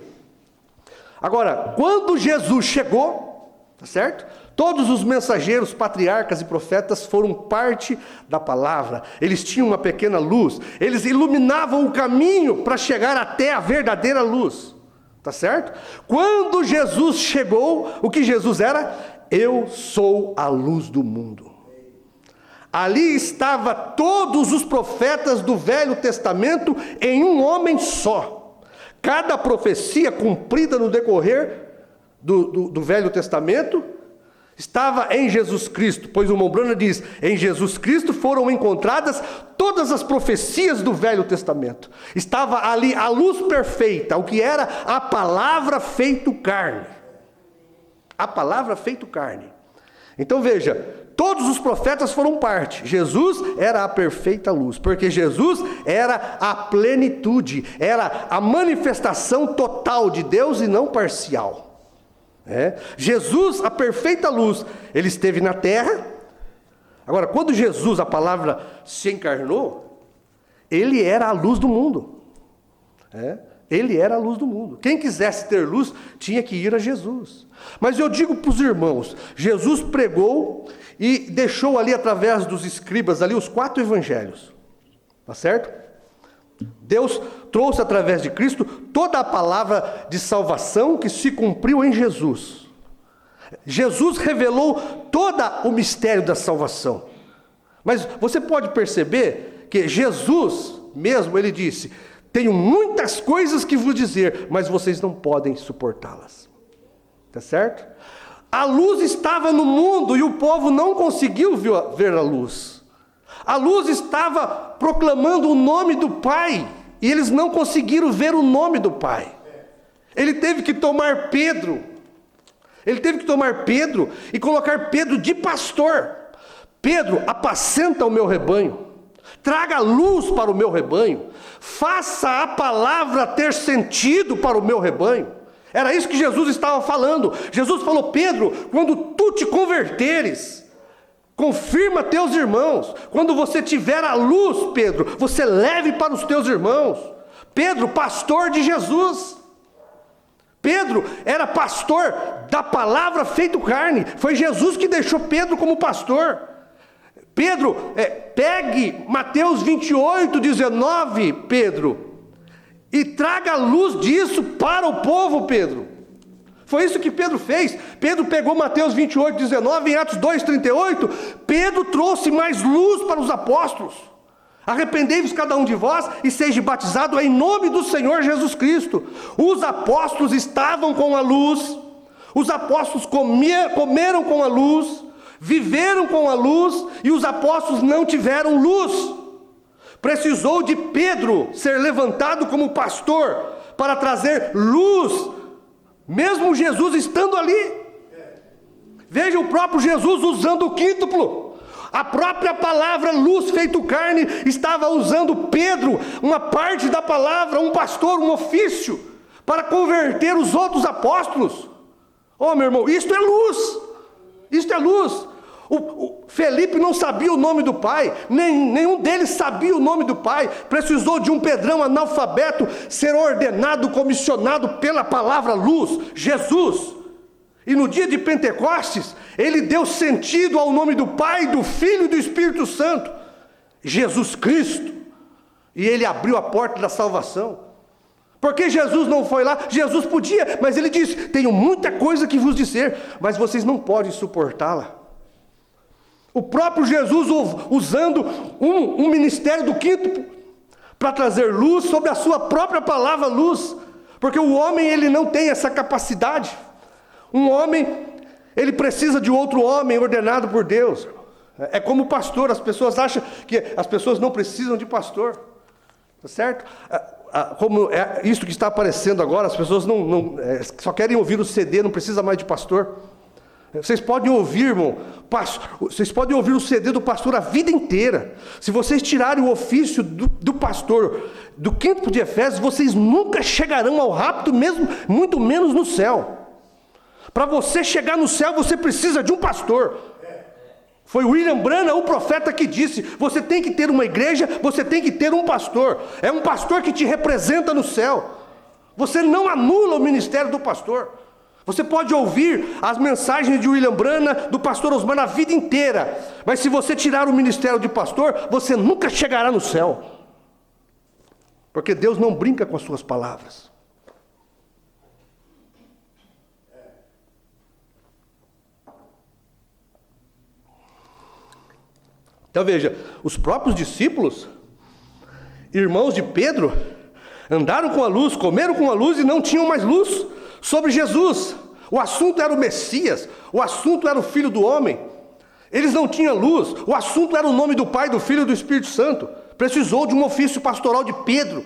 Agora, quando Jesus chegou, tá certo? Todos os mensageiros, patriarcas e profetas foram parte da palavra. Eles tinham uma pequena luz. Eles iluminavam o caminho para chegar até a verdadeira luz. Tá certo? Quando Jesus chegou, o que Jesus era? Eu sou a luz do mundo. Ali estava todos os profetas do Velho Testamento em um homem só. Cada profecia cumprida no decorrer do Velho Testamento estava em Jesus Cristo, pois o Mombrana diz, em Jesus Cristo foram encontradas todas as profecias do Velho Testamento. Estava ali a luz perfeita, o que era a palavra feito carne. A palavra feito carne. Então veja, todos os profetas foram parte. Jesus era a perfeita luz, porque Jesus era a plenitude, era a manifestação total de Deus e não parcial. Jesus, a perfeita luz, ele esteve na terra. Agora, quando Jesus, a palavra, se encarnou, ele era a luz do mundo. Ele era a luz do mundo. Quem quisesse ter luz, tinha que ir a Jesus. Mas eu digo para os irmãos, Jesus pregou e deixou ali, através dos escribas, ali os 4 evangelhos. Tá certo? Deus trouxe através de Cristo toda a palavra de salvação que se cumpriu em Jesus. Jesus revelou todo o mistério da salvação. Mas você pode perceber que Jesus mesmo, ele disse, tenho muitas coisas que vos dizer, mas vocês não podem suportá-las. Tá certo? A luz estava no mundo e o povo não conseguiu ver a luz. A luz estava proclamando o nome do Pai, e eles não conseguiram ver o nome do Pai. Ele teve que tomar Pedro e colocar Pedro de pastor. Pedro, apacenta o meu rebanho, traga luz para o meu rebanho, faça a palavra ter sentido para o meu rebanho. Era isso que Jesus estava falando. Jesus falou, Pedro, quando tu te converteres, confirma teus irmãos. Quando você tiver a luz, Pedro, você leve para os teus irmãos. Pedro, pastor de Jesus. Pedro era pastor da palavra feito carne. Foi Jesus que deixou Pedro como pastor. Pedro, pegue Mateus 28, 19, Pedro, e traga a luz disso para o povo, Pedro. Foi isso que Pedro fez. Pedro pegou Mateus 28, 19, em Atos 2, 38, Pedro trouxe mais luz para os apóstolos. Arrependei-vos cada um de vós e seja batizado em nome do Senhor Jesus Cristo. Os apóstolos estavam com a luz, Os apóstolos comeram com a luz, viveram com a luz, e os apóstolos não tiveram luz. Precisou de Pedro ser levantado como pastor para trazer luz, mesmo Jesus estando ali. Veja o próprio Jesus usando o quíntuplo. A própria palavra luz feito carne estava usando Pedro, uma parte da palavra, um pastor, um ofício, para converter os outros apóstolos. Oh, meu irmão, isto é luz. Isto é luz. O Felipe não sabia o nome do pai, nenhum deles sabia o nome do pai. Precisou de um Pedrão analfabeto ser ordenado, comissionado pela palavra luz, Jesus. E no dia de Pentecostes, ele deu sentido ao nome do Pai, do Filho e do Espírito Santo, Jesus Cristo. E ele abriu a porta da salvação. Porque Jesus não foi lá? Jesus podia, mas ele disse: tenho muita coisa que vos dizer, mas vocês não podem suportá-la. O próprio Jesus usando um ministério do quíntuplo para trazer luz sobre a sua própria palavra luz, porque o homem ele não tem essa capacidade. Um homem, ele precisa de outro homem ordenado por Deus. É como pastor, as pessoas acham que as pessoas não precisam de pastor, tá certo? Como é isso que está aparecendo agora, as pessoas só querem ouvir o CD, não precisa mais de pastor. Vocês podem ouvir, irmão, vocês podem ouvir o CD do pastor a vida inteira. Se vocês tirarem o ofício do pastor do quíntuplo de Efésios, vocês nunca chegarão ao rapto, mesmo, muito menos no céu. Para você chegar no céu, você precisa de um pastor. Foi William Branham, o profeta, que disse: você tem que ter uma igreja, você tem que ter um pastor. É um pastor que te representa no céu. Você não anula o ministério do pastor. Você pode ouvir as mensagens de William Branham, do pastor Osmar, a vida inteira, mas se você tirar o ministério de pastor, você nunca chegará no céu. Porque Deus não brinca com as suas palavras. Então veja, os próprios discípulos, irmãos de Pedro, andaram com a luz, comeram com a luz e não tinham mais luz sobre Jesus. O assunto era o Messias, o assunto era o Filho do Homem. Eles não tinham luz, o assunto era o nome do Pai, do Filho e do Espírito Santo. Precisou de um ofício pastoral de Pedro,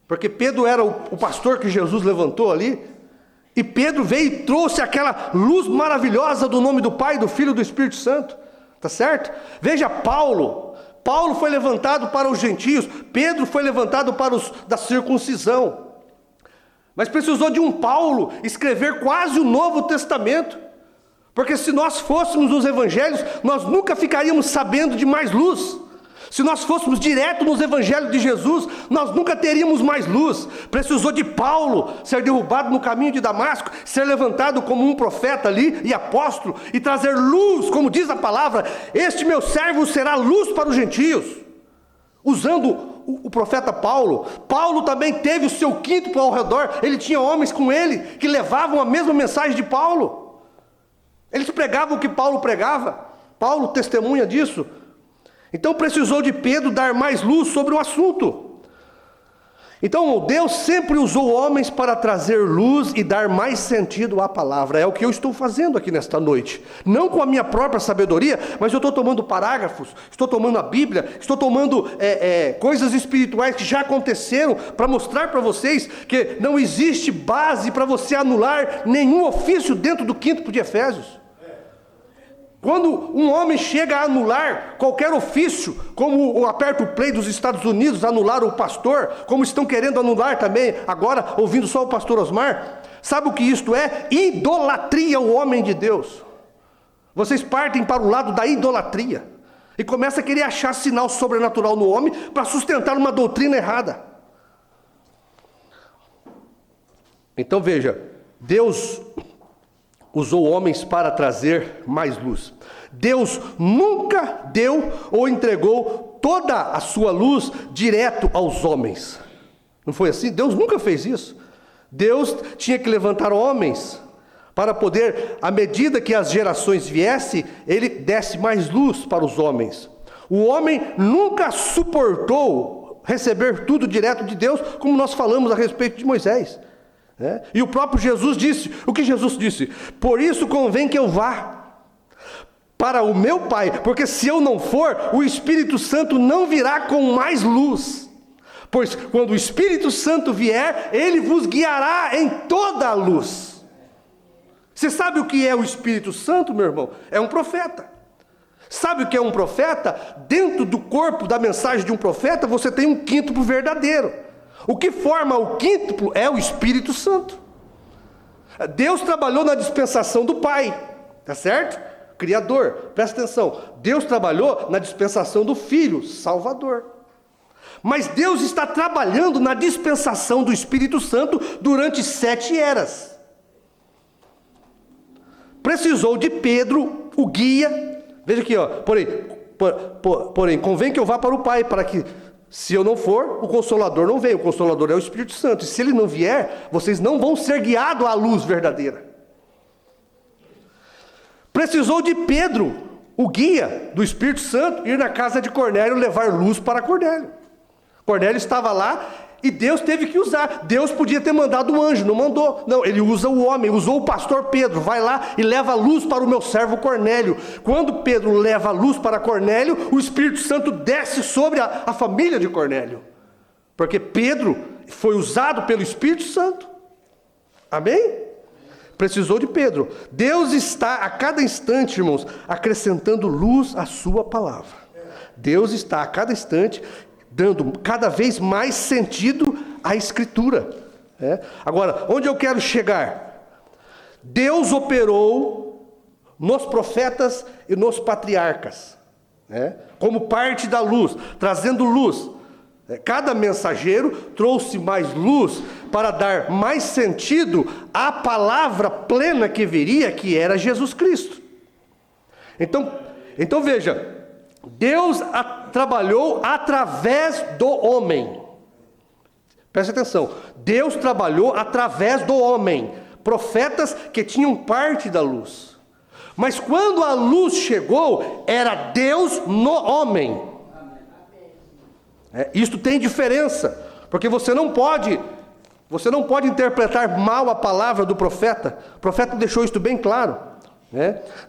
porque Pedro era o pastor que Jesus levantou ali, e Pedro veio e trouxe aquela luz maravilhosa do nome do Pai, do Filho e do Espírito Santo. Tá certo? Veja Paulo foi levantado para os gentios, Pedro foi levantado para os da circuncisão. Mas precisou de um Paulo escrever quase o Novo Testamento, porque se nós fôssemos os evangelhos, nós nunca ficaríamos sabendo de mais luz. Se nós fôssemos direto nos evangelhos de Jesus, nós nunca teríamos mais luz. Precisou de Paulo ser derrubado no caminho de Damasco, ser levantado como um profeta ali e apóstolo, e trazer luz, como diz a palavra: este meu servo será luz para os gentios. Usando o profeta Paulo. Paulo também teve o seu quíntuplo ao redor, ele tinha homens com ele, que levavam a mesma mensagem de Paulo. Eles pregavam o que Paulo pregava, Paulo testemunha disso. Então precisou de Pedro dar mais luz sobre o assunto. Então Deus sempre usou homens para trazer luz e dar mais sentido à palavra. É o que eu estou fazendo aqui nesta noite. Não com a minha própria sabedoria, mas eu estou tomando parágrafos, estou tomando a Bíblia, estou tomando coisas espirituais que já aconteceram, para mostrar para vocês que não existe base para você anular nenhum ofício dentro do quíntuplo de Efésios. Quando um homem chega a anular qualquer ofício, como o aperto play dos Estados Unidos anularam o pastor, como estão querendo anular também agora, ouvindo só o pastor Osmar, sabe o que isto é? Idolatria ao homem de Deus. Vocês partem para o lado da idolatria e começam a querer achar sinal sobrenatural no homem para sustentar uma doutrina errada. Então veja, Deus usou homens para trazer mais luz. Deus nunca deu ou entregou toda a sua luz direto aos homens. Não foi assim? Deus nunca fez isso. Deus tinha que levantar homens para poder, à medida que as gerações viessem, ele desse mais luz para os homens. O homem nunca suportou receber tudo direto de Deus, como nós falamos a respeito de Moisés. E o próprio Jesus disse, o que Jesus disse? Por isso convém que eu vá para o meu Pai, porque se eu não for, o Espírito Santo não virá com mais luz. Pois quando o Espírito Santo vier, ele vos guiará em toda a luz. Você sabe o que é o Espírito Santo, meu irmão? É um profeta. Sabe o que é um profeta? Dentro do corpo da mensagem de um profeta, você tem um quíntuplo verdadeiro. O que forma o quíntuplo é o Espírito Santo. Deus trabalhou na dispensação do Pai, tá certo? Criador, presta atenção. Deus trabalhou na dispensação do Filho, Salvador. Mas Deus está trabalhando na dispensação do Espírito Santo durante 7 eras. Precisou de Pedro, o guia. Veja aqui, ó. Porém, convém que eu vá para o Pai, para que, se eu não for, o Consolador não venha. O Consolador é o Espírito Santo. E se ele não vier, vocês não vão ser guiados à luz verdadeira. Precisou de Pedro, o guia do Espírito Santo, ir na casa de Cornélio levar luz para Cornélio. Cornélio estava lá e Deus teve que usar. Deus podia ter mandado um anjo, não mandou. Não, ele usa o homem, usou o pastor Pedro. Vai lá e leva luz para o meu servo Cornélio. Quando Pedro leva luz para Cornélio, o Espírito Santo desce sobre a família de Cornélio. Porque Pedro foi usado pelo Espírito Santo. Amém? Precisou de Pedro. Deus está a cada instante, irmãos, acrescentando luz à sua palavra. Deus está a cada instante dando cada vez mais sentido à Escritura. Agora, onde eu quero chegar? Deus operou nos profetas e nos patriarcas, como parte da luz, trazendo luz. Cada mensageiro trouxe mais luz para dar mais sentido à palavra plena que viria, que era Jesus Cristo. Então veja, Deus trabalhou através do homem. Preste atenção. Deus trabalhou através do homem. Profetas que tinham parte da luz. Mas quando a luz chegou, era Deus no homem. Isto tem diferença. Porque você não pode interpretar mal a palavra do profeta. O profeta deixou isto bem claro.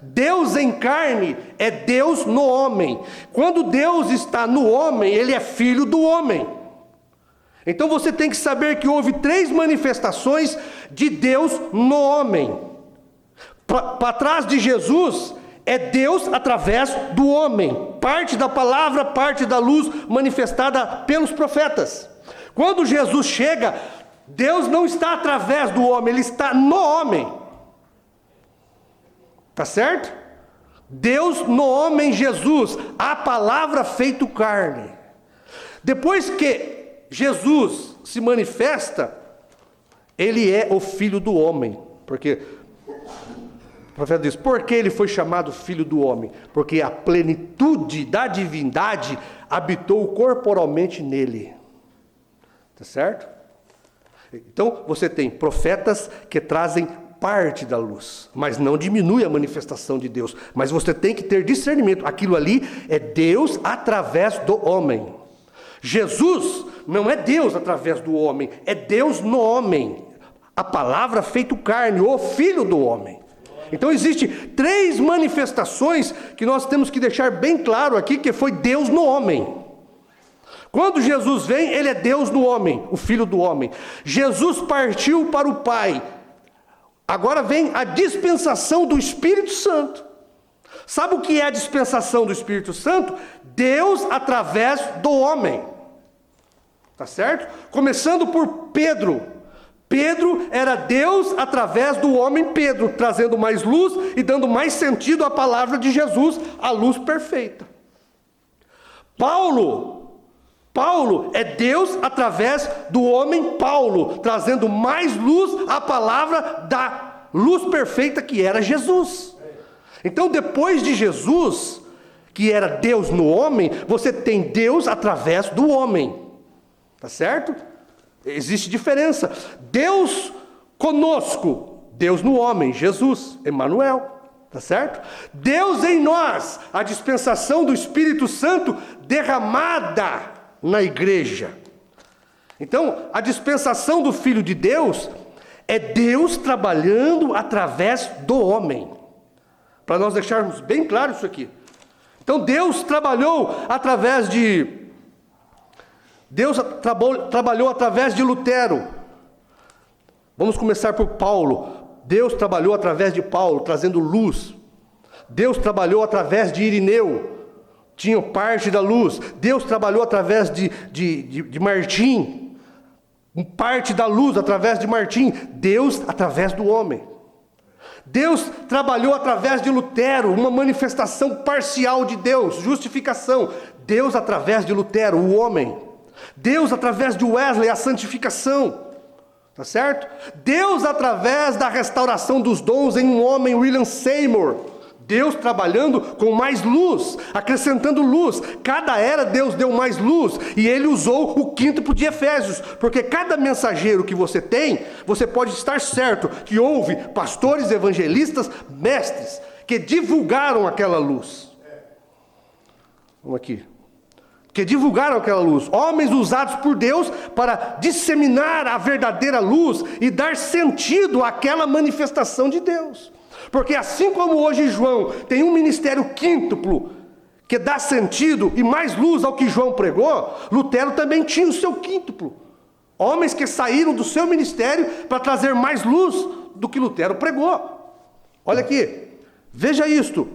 Deus em carne é Deus no homem. Quando Deus está no homem, ele é filho do homem. Então você tem que saber que houve 3 manifestações de Deus no homem. Para trás de Jesus é Deus através do homem. Parte da palavra, parte da luz manifestada pelos profetas. Quando Jesus chega, Deus não está através do homem, ele está no homem. Tá certo? Deus no homem Jesus, a palavra feito carne. Depois que Jesus se manifesta, ele é o filho do homem. Porque o profeta diz, por que ele foi chamado filho do homem? Porque a plenitude da divindade habitou corporalmente nele. Tá certo? Então você tem profetas que trazem parte da luz, mas não diminui a manifestação de Deus. Mas você tem que ter discernimento. Aquilo ali é Deus através do homem. Jesus não é Deus através do homem, é Deus no homem. A palavra feito carne, o filho do homem. Então existe 3 manifestações que nós temos que deixar bem claro aqui, que foi Deus no homem. Quando Jesus vem, ele é Deus no homem, o filho do homem. Jesus partiu para o Pai. Agora vem a dispensação do Espírito Santo. Sabe o que é a dispensação do Espírito Santo? Deus através do homem. Tá certo? Começando por Pedro. Pedro era Deus através do homem Pedro, trazendo mais luz e dando mais sentido à palavra de Jesus, a luz perfeita. Paulo é Deus através do homem Paulo, trazendo mais luz à palavra da luz perfeita que era Jesus. Então, depois de Jesus, que era Deus no homem, você tem Deus através do homem. Tá certo? Existe diferença. Deus conosco, Deus no homem, Jesus, Emmanuel. Tá certo? Deus em nós, a dispensação do Espírito Santo derramada na igreja. Então, a dispensação do Filho de Deus É Deus trabalhando através do homem. Para nós deixarmos bem claro isso aqui. Então Deus trabalhou através de Lutero. Vamos começar por Paulo. Deus trabalhou através de Paulo, trazendo luz. Deus trabalhou através de Irineu, tinha parte da luz. Deus trabalhou através de Martim, parte da luz através de Martim. Deus através do homem. Deus trabalhou através de Lutero, uma manifestação parcial de Deus, justificação. Deus através de Lutero, o homem. Deus através de Wesley, a santificação. Tá certo? Deus através da restauração dos dons em um homem, William Seymour. Deus trabalhando com mais luz, acrescentando luz. Cada era Deus deu mais luz, e Ele usou o quíntuplo de Efésios, porque cada mensageiro que você tem, você pode estar certo que houve pastores, evangelistas, mestres, que divulgaram aquela luz. Vamos aqui. Que divulgaram aquela luz, homens usados por Deus para disseminar a verdadeira luz e dar sentido àquela manifestação de Deus. Porque assim como hoje João tem um ministério quíntuplo, que dá sentido e mais luz ao que João pregou, Lutero também tinha o seu quíntuplo. Homens que saíram do seu ministério para trazer mais luz do que Lutero pregou. Olha aqui, veja isto.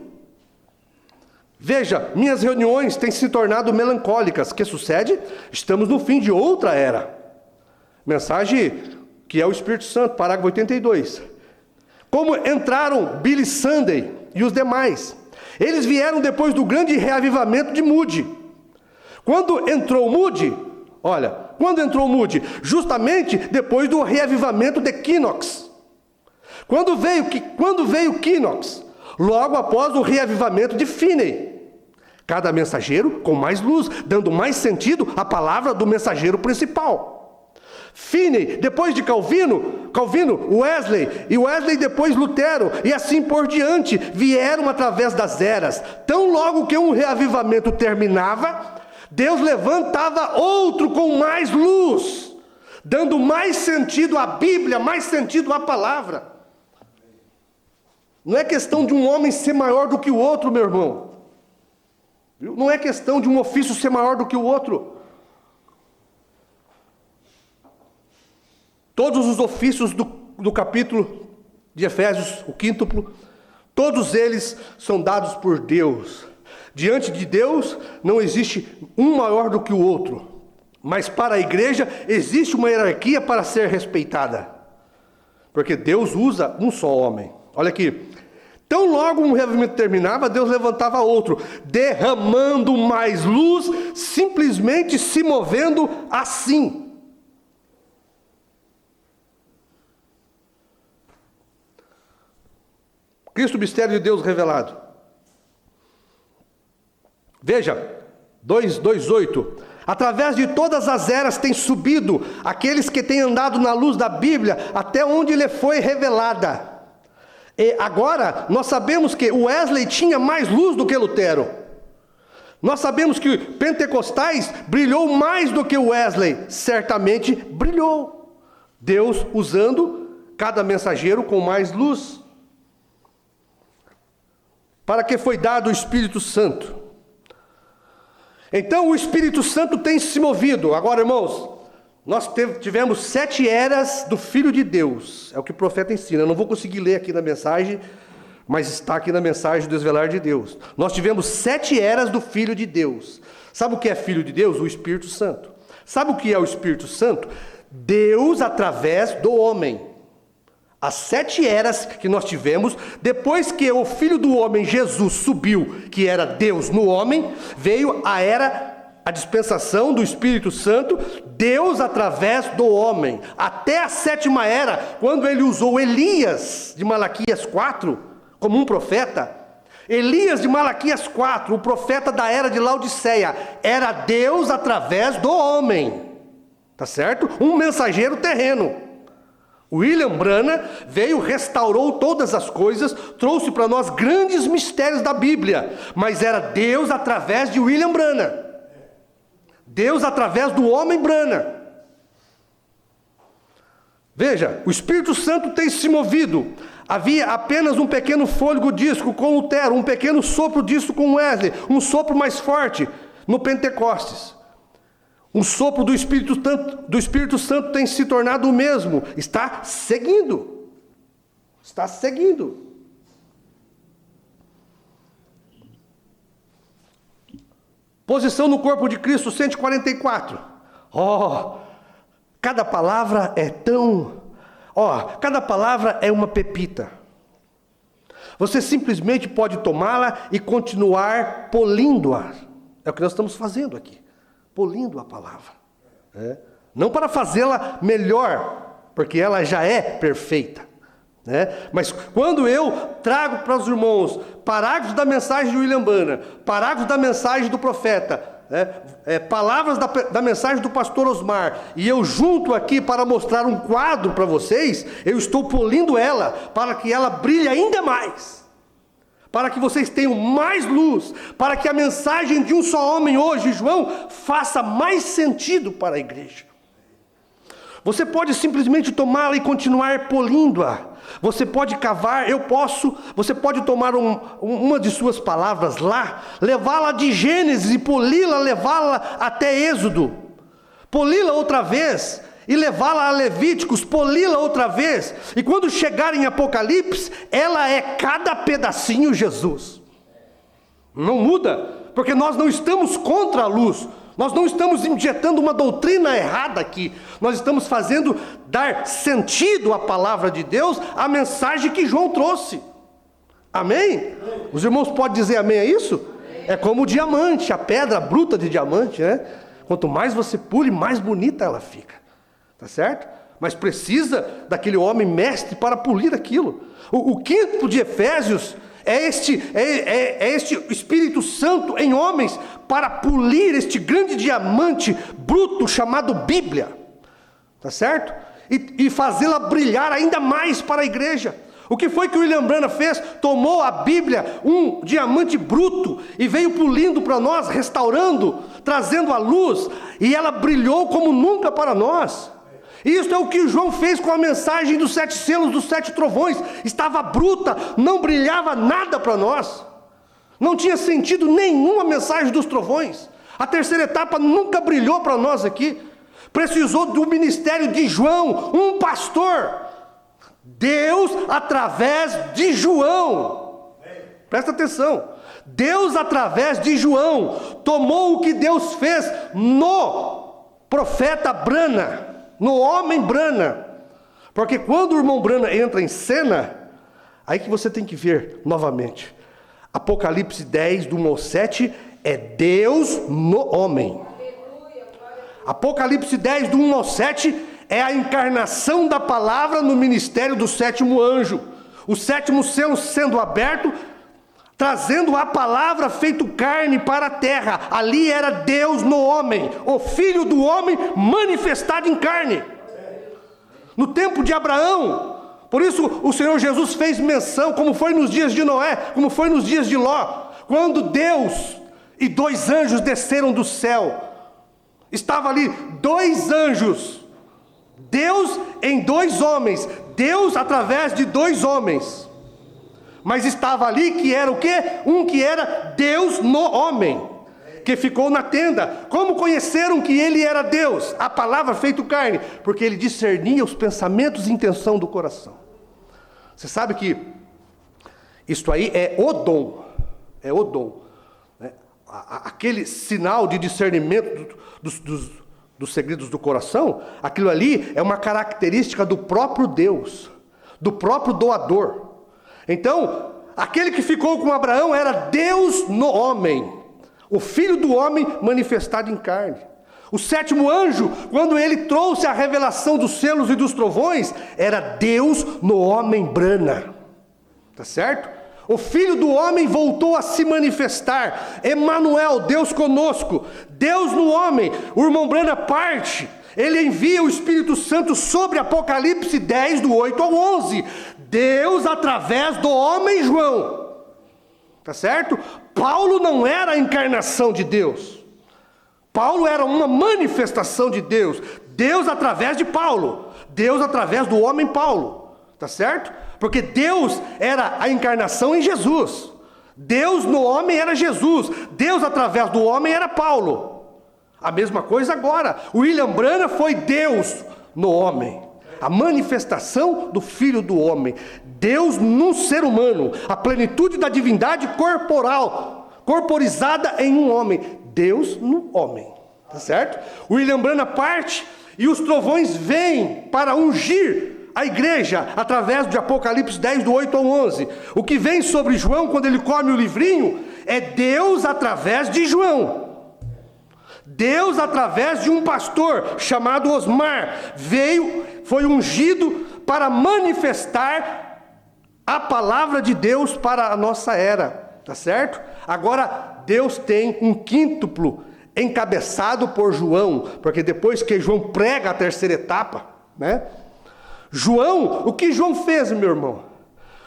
Veja, minhas reuniões têm se tornado melancólicas. O que sucede? Estamos no fim de outra era. Mensagem que é o Espírito Santo, parágrafo 82. Como entraram Billy Sunday e os demais? Eles vieram depois do grande reavivamento de Moody. Quando entrou Moody? Justamente depois do reavivamento de Knox. Quando veio Knox? Logo após o reavivamento de Finney. Cada mensageiro com mais luz, dando mais sentido à palavra do mensageiro principal. Finney, depois de Calvino, Wesley, e Wesley depois Lutero, e assim por diante, vieram através das eras. Tão logo que um reavivamento terminava, Deus levantava outro com mais luz, dando mais sentido à Bíblia, mais sentido à palavra. Não é questão de um homem ser maior do que o outro, meu irmão. Não é questão de um ofício ser maior do que o outro. Todos os ofícios do capítulo de Efésios, o quíntuplo, todos eles são dados por Deus. Diante de Deus não existe um maior do que o outro, mas para a igreja existe uma hierarquia para ser respeitada, porque Deus usa um só homem. Olha aqui, tão logo um reavivamento terminava, Deus levantava outro, derramando mais luz, simplesmente se movendo assim. Cristo, mistério de Deus revelado. Veja, 2:8. Através de todas as eras tem subido aqueles que têm andado na luz da Bíblia, até onde lhe foi revelada. E agora, nós sabemos que Wesley tinha mais luz do que Lutero. Nós sabemos que Pentecostais brilhou mais do que Wesley. Certamente brilhou. Deus usando cada mensageiro com mais luz. Para que foi dado o Espírito Santo. Então o Espírito Santo tem se movido. Agora, irmãos, nós tivemos 7 eras do Filho de Deus. É o que o profeta ensina. Eu não vou conseguir ler aqui na mensagem, mas está aqui na mensagem do Desvelar de Deus. Nós tivemos 7 eras do Filho de Deus. Sabe o que é Filho de Deus? O Espírito Santo. Sabe o que é o Espírito Santo? Deus através do homem. As 7 eras que nós tivemos, depois que o Filho do Homem, Jesus, subiu, que era Deus no homem, veio a dispensação do Espírito Santo, Deus através do homem. Até a 7ª era, quando ele usou Elias, de Malaquias 4, como um profeta. Elias de Malaquias 4, o profeta da era de Laodiceia, era Deus através do homem. Tá certo? Um mensageiro terreno. William Branham veio, restaurou todas as coisas, trouxe para nós grandes mistérios da Bíblia, mas era Deus através de William Branham, Deus através do homem Branham. Veja, o Espírito Santo tem se movido. Havia apenas um pequeno fôlego disso com Lutero, um pequeno sopro disso com Wesley, um sopro mais forte no Pentecostes. Um sopro do Espírito Santo tem se tornado o mesmo. Está seguindo. Está seguindo. Posição no corpo de Cristo, 144. Cada palavra é tão... cada palavra é uma pepita. Você simplesmente pode tomá-la e continuar polindo-a. É o que nós estamos fazendo aqui. Polindo a palavra. Não para fazê-la melhor, porque ela já é perfeita. Mas quando eu trago para os irmãos parágrafos da mensagem de William Branham, parágrafos da mensagem do profeta, palavras da mensagem do pastor Osmar, e eu junto aqui para mostrar um quadro para vocês, eu estou polindo ela para que ela brilhe ainda mais, para que vocês tenham mais luz, para que a mensagem de um só homem hoje, João, faça mais sentido para a igreja. Você pode simplesmente tomá-la e continuar polindo-a. Você pode cavar, você pode tomar uma de suas palavras lá, levá-la de Gênesis e poli-la, levá-la até Êxodo, poli-la outra vez e levá-la a Levíticos, poli-la outra vez, e quando chegar em Apocalipse, ela é cada pedacinho Jesus. Não muda, porque nós não estamos contra a luz. Nós não estamos injetando uma doutrina errada aqui. Nós estamos fazendo dar sentido à palavra de Deus, à mensagem que João trouxe. Amém? Os irmãos podem dizer amém a isso? É como o diamante, a pedra bruta de diamante, Quanto mais você pule, mais bonita ela fica. Tá certo? Mas precisa daquele homem mestre para polir aquilo. O quinto de Efésios é este Espírito Santo em homens para polir este grande diamante bruto chamado Bíblia, tá certo? E fazê-la brilhar ainda mais para a igreja. O que foi que o William Branham fez? Tomou a Bíblia, um diamante bruto, e veio polindo para nós, restaurando, trazendo a luz, e ela brilhou como nunca para nós. Isso é o que João fez com a mensagem dos 7 selos, dos 7 trovões. Estava bruta, não brilhava nada para nós. Não tinha sentido nenhum a mensagem dos trovões. A terceira etapa nunca brilhou para nós aqui. Precisou do ministério de João, um pastor. Deus através de João. Presta atenção. Deus através de João tomou o que Deus fez no profeta Branham, no homem Branham. Porque quando o irmão Branham entra em cena, aí que você tem que ver novamente. Apocalipse 10, do 1 ao 7, é Deus no homem. Apocalipse 10, do 1 ao 7, é a encarnação da palavra no ministério do 7º anjo. O 7º selo sendo aberto, trazendo a palavra feito carne para a terra. Ali era Deus no homem, o Filho do homem manifestado em carne. No tempo de Abraão, por isso o Senhor Jesus fez menção, como foi nos dias de Noé, como foi nos dias de Ló, quando Deus e 2 anjos desceram do céu. Estava ali 2 anjos, Deus em 2 homens, Deus através de 2 homens. Mas estava ali que era o quê? Um que era Deus no homem, que ficou na tenda. Como conheceram que ele era Deus? A palavra feito carne, porque ele discernia os pensamentos e intenção do coração. Você sabe que isto aí é o dom, né? Aquele sinal de discernimento dos segredos do coração, aquilo ali é uma característica do próprio Deus, do próprio doador. Então, aquele que ficou com Abraão era Deus no homem, o Filho do homem manifestado em carne. O 7º anjo, quando ele trouxe a revelação dos selos e dos trovões, era Deus no homem Branham. Tá certo? O Filho do homem voltou a se manifestar. Emanuel, Deus conosco. Deus no homem. O irmão Branham parte. Ele envia o Espírito Santo sobre Apocalipse 10, do 8 ao 11. Deus através do homem João. Tá certo? Paulo não era a encarnação de Deus. Paulo era uma manifestação de Deus. Deus através de Paulo. Deus através do homem Paulo, tá certo? Porque Deus era a encarnação em Jesus. Deus no homem era Jesus. Deus através do homem era Paulo. A mesma coisa agora. William Branham foi Deus no homem. A manifestação do Filho do homem. Deus num ser humano. A plenitude da divindade corporal, corporizada em um homem. Deus no homem. Tá certo? William Branham parte e os trovões vêm para ungir a igreja, através de Apocalipse 10, do 8 ao 11. O que vem sobre João, quando ele come o livrinho, é Deus através de João. Deus através de um pastor, chamado Osmar, foi ungido para manifestar a palavra de Deus para a nossa era. Tá certo? Agora, Deus tem um quíntuplo, encabeçado por João, porque depois que João prega a terceira etapa, né? João, o que João fez, meu irmão?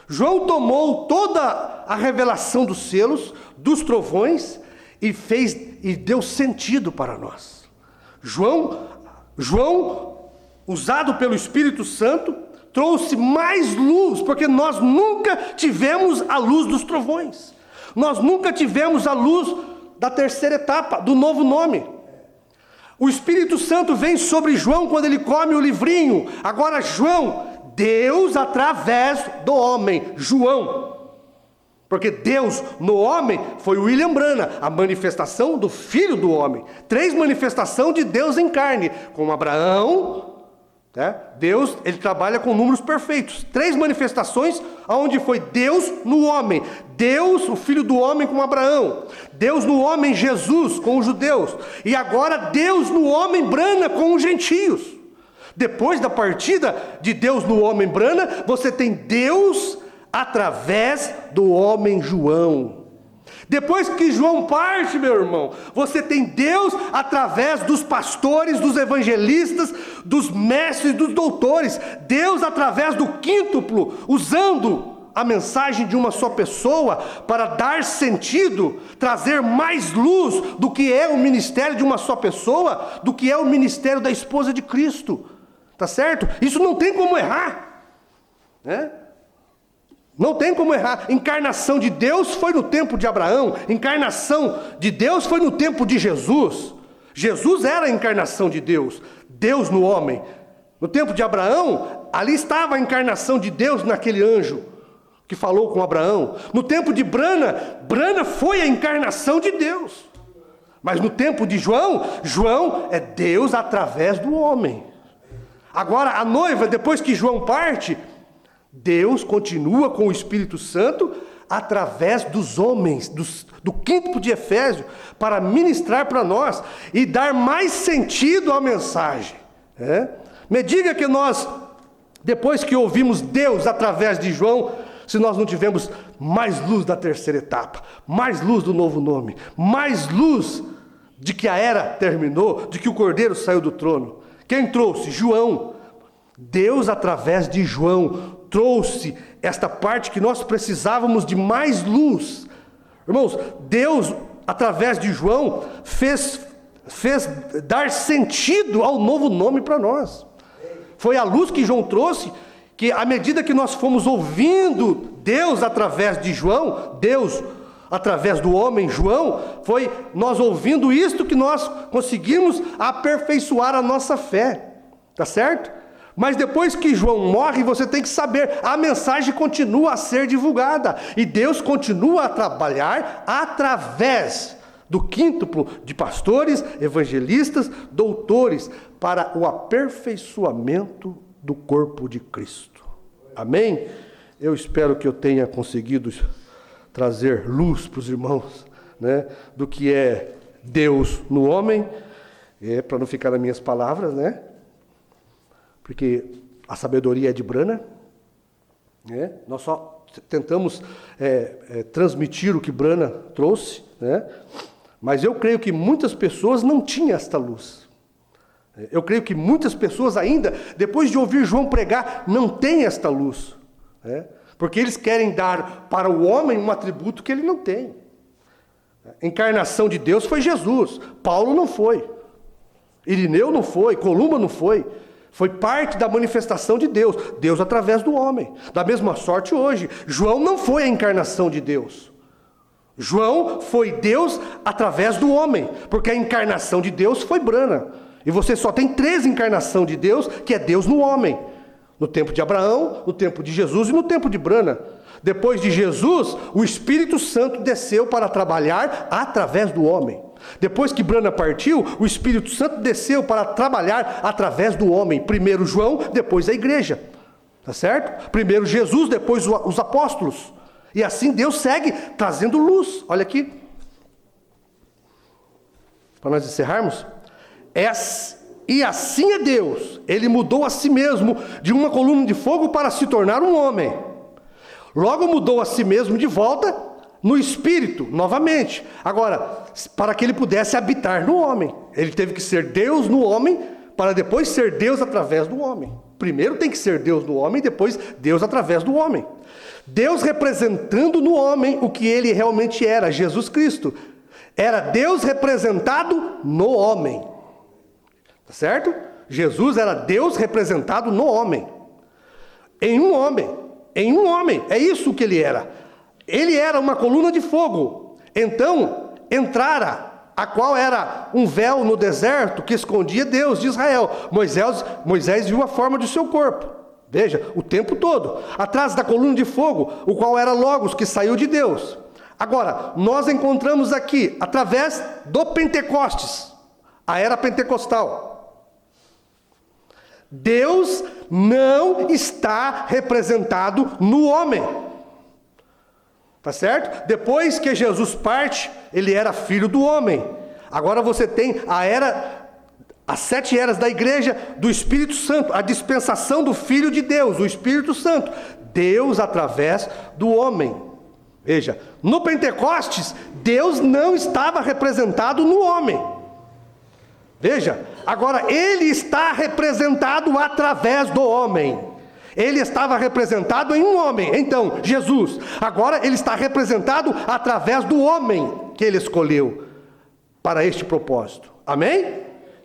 João tomou toda a revelação dos selos, dos trovões, e deu sentido para nós. João, usado pelo Espírito Santo, trouxe mais luz, porque nós nunca tivemos a luz dos trovões. Nós nunca tivemos a luz da terceira etapa, do novo nome. O Espírito Santo vem sobre João quando ele come o livrinho. Agora João, Deus através do homem, João. Porque Deus no homem foi William Branham, a manifestação do Filho do homem. 3 manifestações de Deus em carne, com Abraão. Deus, ele trabalha com números perfeitos. 3 manifestações onde foi Deus no homem. Deus, o Filho do homem com Abraão. Deus no homem, Jesus com os judeus. E agora Deus no homem, Branham, com os gentios. Depois da partida de Deus no homem, Branham, você tem Deus através do homem João. Depois que João parte, meu irmão, você tem Deus através dos pastores, dos evangelistas, dos mestres, dos doutores. Deus através do quíntuplo, usando a mensagem de uma só pessoa para dar sentido, trazer mais luz do que é o ministério de uma só pessoa, do que é o ministério da esposa de Cristo. Tá certo? Isso não tem como errar, né? Não tem como errar. Encarnação de Deus foi no tempo de Abraão. Encarnação de Deus foi no tempo de Jesus. Jesus era a encarnação de Deus. Deus no homem. No tempo de Abraão, ali estava a encarnação de Deus naquele anjo que falou com Abraão. No tempo de Branham, Branham foi a encarnação de Deus. Mas no tempo de João, João é Deus através do homem. Agora a noiva, depois que João parte, Deus continua com o Espírito Santo através dos homens, do quíntuplo de Efésios, para ministrar para nós e dar mais sentido à mensagem. Me diga que nós, depois que ouvimos Deus através de João, se nós não tivemos mais luz da terceira etapa, mais luz do novo nome, mais luz de que a era terminou, de que o Cordeiro saiu do trono. Quem trouxe? João. Deus através de João trouxe esta parte que nós precisávamos de mais luz. Irmãos, Deus através de João fez dar sentido ao novo nome para nós. Foi a luz que João trouxe, que à medida que nós fomos ouvindo Deus através de João, Deus através do homem João, foi nós ouvindo isto que nós conseguimos aperfeiçoar a nossa fé. Tá certo? Mas depois que João morre, você tem que saber, a mensagem continua a ser divulgada. E Deus continua a trabalhar através do quíntuplo de pastores, evangelistas, doutores, para o aperfeiçoamento do corpo de Cristo. Amém? Eu espero que eu tenha conseguido trazer luz para os irmãos, né, do que é Deus no homem, para não ficar nas minhas palavras, né? Porque a sabedoria é de Branham, né? Nós só tentamos transmitir o que Branham trouxe, né? Mas eu creio que muitas pessoas não tinham esta luz. Eu creio que muitas pessoas ainda, depois de ouvir João pregar, não têm esta luz, né? Porque eles querem dar para o homem um atributo que ele não tem. A encarnação de Deus foi Jesus, Paulo não foi, Irineu não foi, Columba não foi. Foi parte da manifestação de Deus. Deus através do homem. Da mesma sorte hoje. João não foi a encarnação de Deus. João foi Deus através do homem. Porque a encarnação de Deus foi Brana. E você só tem 3 encarnações de Deus, que é Deus no homem. No tempo de Abraão, no tempo de Jesus e no tempo de Brana. Depois de Jesus, o Espírito Santo desceu para trabalhar através do homem. Depois que Brana partiu, o Espírito Santo desceu para trabalhar através do homem. Primeiro João, depois a igreja. Tá certo? Primeiro Jesus, depois os apóstolos. E assim Deus segue trazendo luz. Olha aqui. Para nós encerrarmos. E assim é Deus. Ele mudou a si mesmo de uma coluna de fogo para se tornar um homem. Logo mudou a si mesmo de volta no Espírito, novamente. Agora, para que ele pudesse habitar no homem. Ele teve que ser Deus no homem, para depois ser Deus através do homem. Primeiro tem que ser Deus no homem, depois Deus através do homem. Deus representando no homem o que ele realmente era, Jesus Cristo. Era Deus representado no homem. Tá certo? Jesus era Deus representado no homem. Em um homem. Em um homem. É isso que ele era. Ele era uma coluna de fogo. Então, entrara, a qual era um véu no deserto que escondia Deus de Israel. Moisés viu a forma de seu corpo. Veja, o tempo todo. Atrás da coluna de fogo, o qual era Logos, que saiu de Deus. Agora, nós encontramos aqui, através do Pentecostes, a era pentecostal. Deus não está representado no homem. Tá certo? Depois que Jesus parte, ele era filho do homem. Agora você tem as 7 eras da igreja do Espírito Santo, a dispensação do Filho de Deus, o Espírito Santo. Deus através do homem. Veja, no Pentecostes, Deus não estava representado no homem. Veja, agora ele está representado através do homem. Ele estava representado em um homem, então, Jesus. Agora ele está representado através do homem que ele escolheu para este propósito. Amém?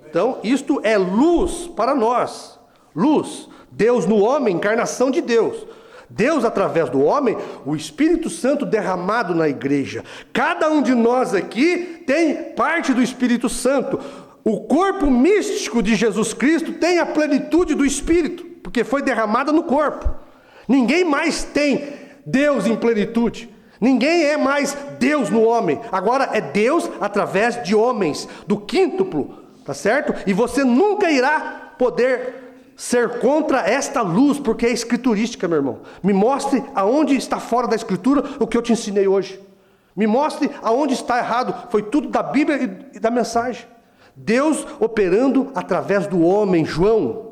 Então, isto é luz para nós. Luz. Deus no homem, encarnação de Deus. Deus através do homem, o Espírito Santo derramado na igreja. Cada um de nós aqui tem parte do Espírito Santo. O corpo místico de Jesus Cristo tem a plenitude do Espírito, porque foi derramada no corpo. Ninguém mais tem Deus em plenitude. Ninguém é mais Deus no homem. Agora é Deus através de homens, do quíntuplo, tá certo? E você nunca irá poder ser contra esta luz, porque é escriturística, meu irmão. Me mostre aonde está fora da escritura o que eu te ensinei hoje. Me mostre aonde está errado. Foi tudo da Bíblia e da mensagem. Deus operando através do homem, João.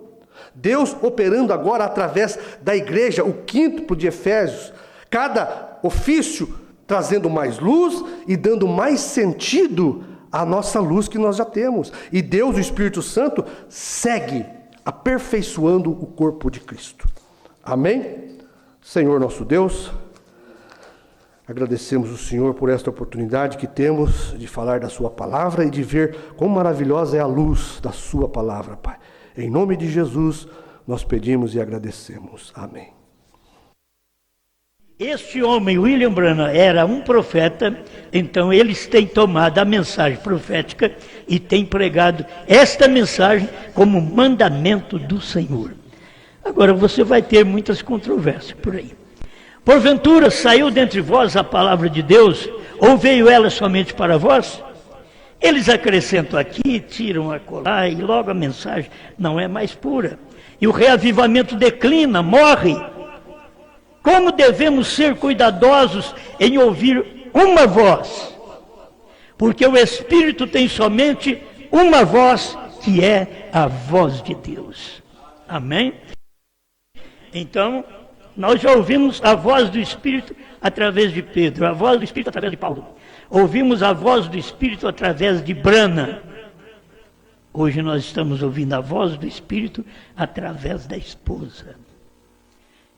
Deus operando agora através da igreja, o quíntuplo de Efésios. Cada ofício trazendo mais luz e dando mais sentido à nossa luz que nós já temos. E Deus, o Espírito Santo, segue aperfeiçoando o corpo de Cristo. Amém? Senhor nosso Deus, agradecemos o Senhor por esta oportunidade que temos de falar da sua palavra e de ver quão maravilhosa é a luz da sua palavra, Pai. Em nome de Jesus, nós pedimos e agradecemos. Amém. Este homem, William Branham, era um profeta, então eles têm tomado a mensagem profética e têm pregado esta mensagem como mandamento do Senhor. Agora você vai ter muitas controvérsias por aí. Porventura saiu dentre vós a palavra de Deus, ou veio ela somente para vós? Eles acrescentam aqui, tiram acolá, e logo a mensagem não é mais pura. E o reavivamento declina, morre. Como devemos ser cuidadosos em ouvir uma voz? Porque o Espírito tem somente uma voz, que é a voz de Deus. Amém? Então, nós já ouvimos a voz do Espírito através de Pedro, a voz do Espírito através de Paulo. Ouvimos a voz do Espírito através de Branham. Hoje nós estamos ouvindo a voz do Espírito através da esposa.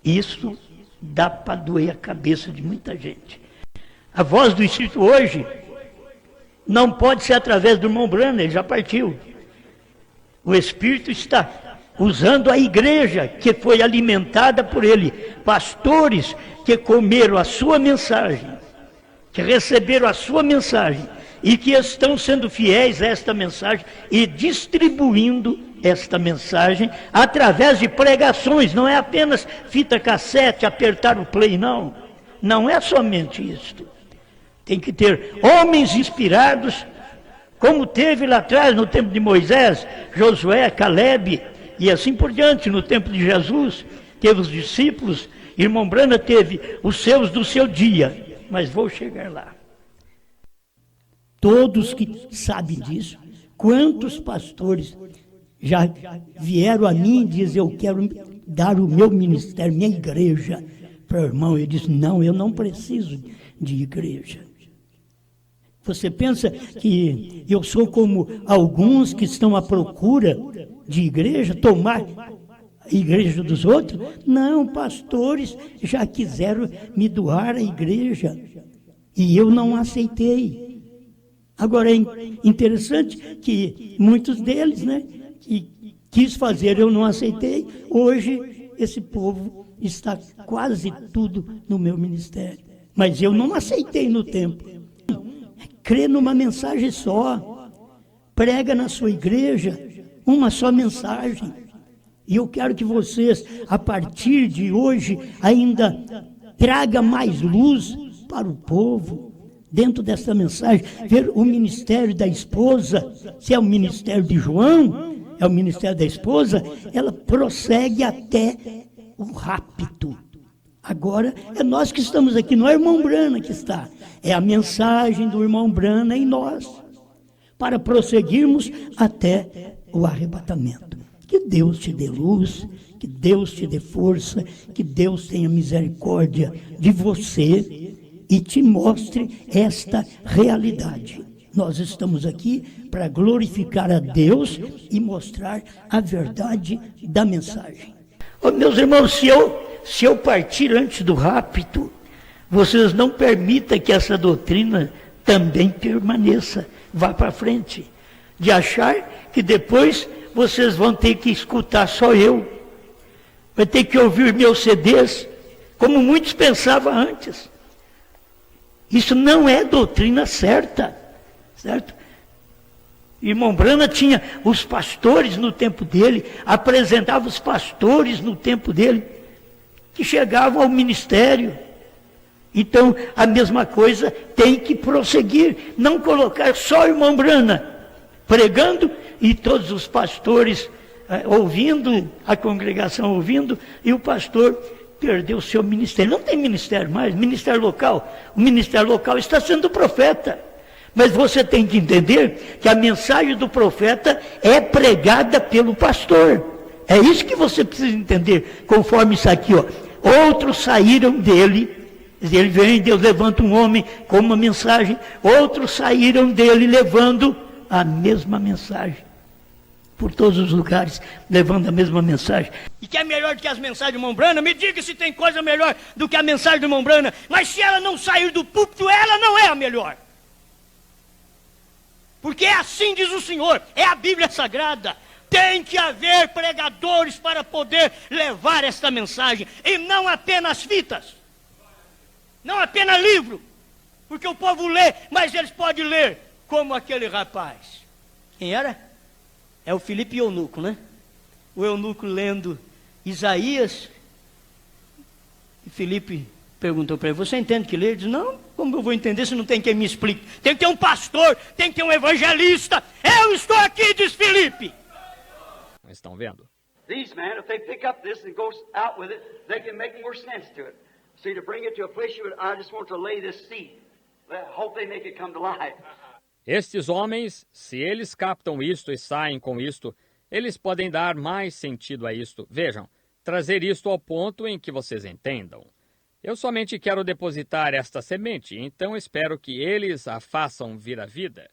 Isso dá para doer a cabeça de muita gente. A voz do Espírito hoje não pode ser através do irmão Branham, ele já partiu. O Espírito está usando a igreja que foi alimentada por ele, pastores que comeram a sua mensagem, que receberam a sua mensagem e que estão sendo fiéis a esta mensagem e distribuindo esta mensagem através de pregações. Não é apenas fita cassete, apertar o play, não. Não é somente isto. Tem que ter homens inspirados, como teve lá atrás no tempo de Moisés, Josué, Caleb e assim por diante. No tempo de Jesus teve os discípulos, irmão Brana teve os seus do seu dia, mas vou chegar lá. Todos que sabem disso, quantos pastores já vieram a mim e dizem: eu quero dar o meu ministério, minha igreja para o irmão. Eu disse: não, eu não preciso de igreja. Você pensa que eu sou como alguns que estão à procura de igreja, tomar a igreja dos outros? Não, pastores já quiseram me doar a igreja e eu não aceitei. Agora é interessante que muitos deles, né, que quis fazer, eu não aceitei. Hoje esse povo está quase tudo no meu ministério, mas eu não aceitei no tempo. Crê numa mensagem só, prega na sua igreja uma só mensagem. E eu quero que vocês, a partir de hoje, ainda traga mais luz para o povo dentro dessa mensagem. Ver o ministério da esposa, se é o ministério de João, é o ministério da esposa, ela prossegue até o rapto. Agora é nós que estamos aqui, não é o irmão Brana que está, é a mensagem do irmão Brana em nós, para prosseguirmos até o arrebatamento. Que Deus te dê luz, que Deus te dê força, que Deus tenha misericórdia de você e te mostre esta realidade. Nós estamos aqui para glorificar a Deus e mostrar a verdade da mensagem. Oh, meus irmãos, se eu partir antes do rapto, vocês não permitam que essa doutrina também permaneça, vá para frente, de achar que depois vocês vão ter que escutar só eu, vai ter que ouvir meus CDs, como muitos pensavam antes. Isso não é doutrina certa, certo? Irmão Brana tinha os pastores no tempo dele, apresentava os pastores no tempo dele, que chegavam ao ministério. Então, a mesma coisa tem que prosseguir, não colocar só o irmão Brana pregando e todos os pastores ouvindo, a congregação ouvindo, e o pastor perdeu o seu ministério. Não tem ministério mais, ministério local. O ministério local está sendo profeta. Mas você tem que entender que a mensagem do profeta é pregada pelo pastor. É isso que você precisa entender, conforme isso aqui, ó. Outros saíram dele, ele vem, Deus levanta um homem com uma mensagem, outros saíram dele levando a mesma mensagem. Por todos os lugares, levando a mesma mensagem. E que é melhor do que as mensagens do irmão Brana? Me diga se tem coisa melhor do que a mensagem do irmão Brana. Mas se ela não sair do púlpito, ela não é a melhor. Porque é assim diz o Senhor, é a Bíblia Sagrada. Tem que haver pregadores para poder levar esta mensagem. E não apenas fitas. Não apenas livro. Porque o povo lê, mas eles podem ler como aquele rapaz. Quem era? É o Filipe Eunuco, né? O eunuco lendo Isaías. E Filipe perguntou para ele: você entende que lê? Ele disse: não, como eu vou entender se não tem quem me explique? Tem que ter um pastor, tem que ter um evangelista. Eu estou aqui, diz Filipe. Estão vendo? These men, if they pick up this and go out with it, they can make more sense to it. See, to bring it to a place you would, I just want to lay this seed. I hope they make it come to life. Estes homens, se eles captam isto e saem com isto, eles podem dar mais sentido a isto. Vejam, trazer isto ao ponto em que vocês entendam. Eu somente quero depositar esta semente, então espero que eles a façam vir à vida.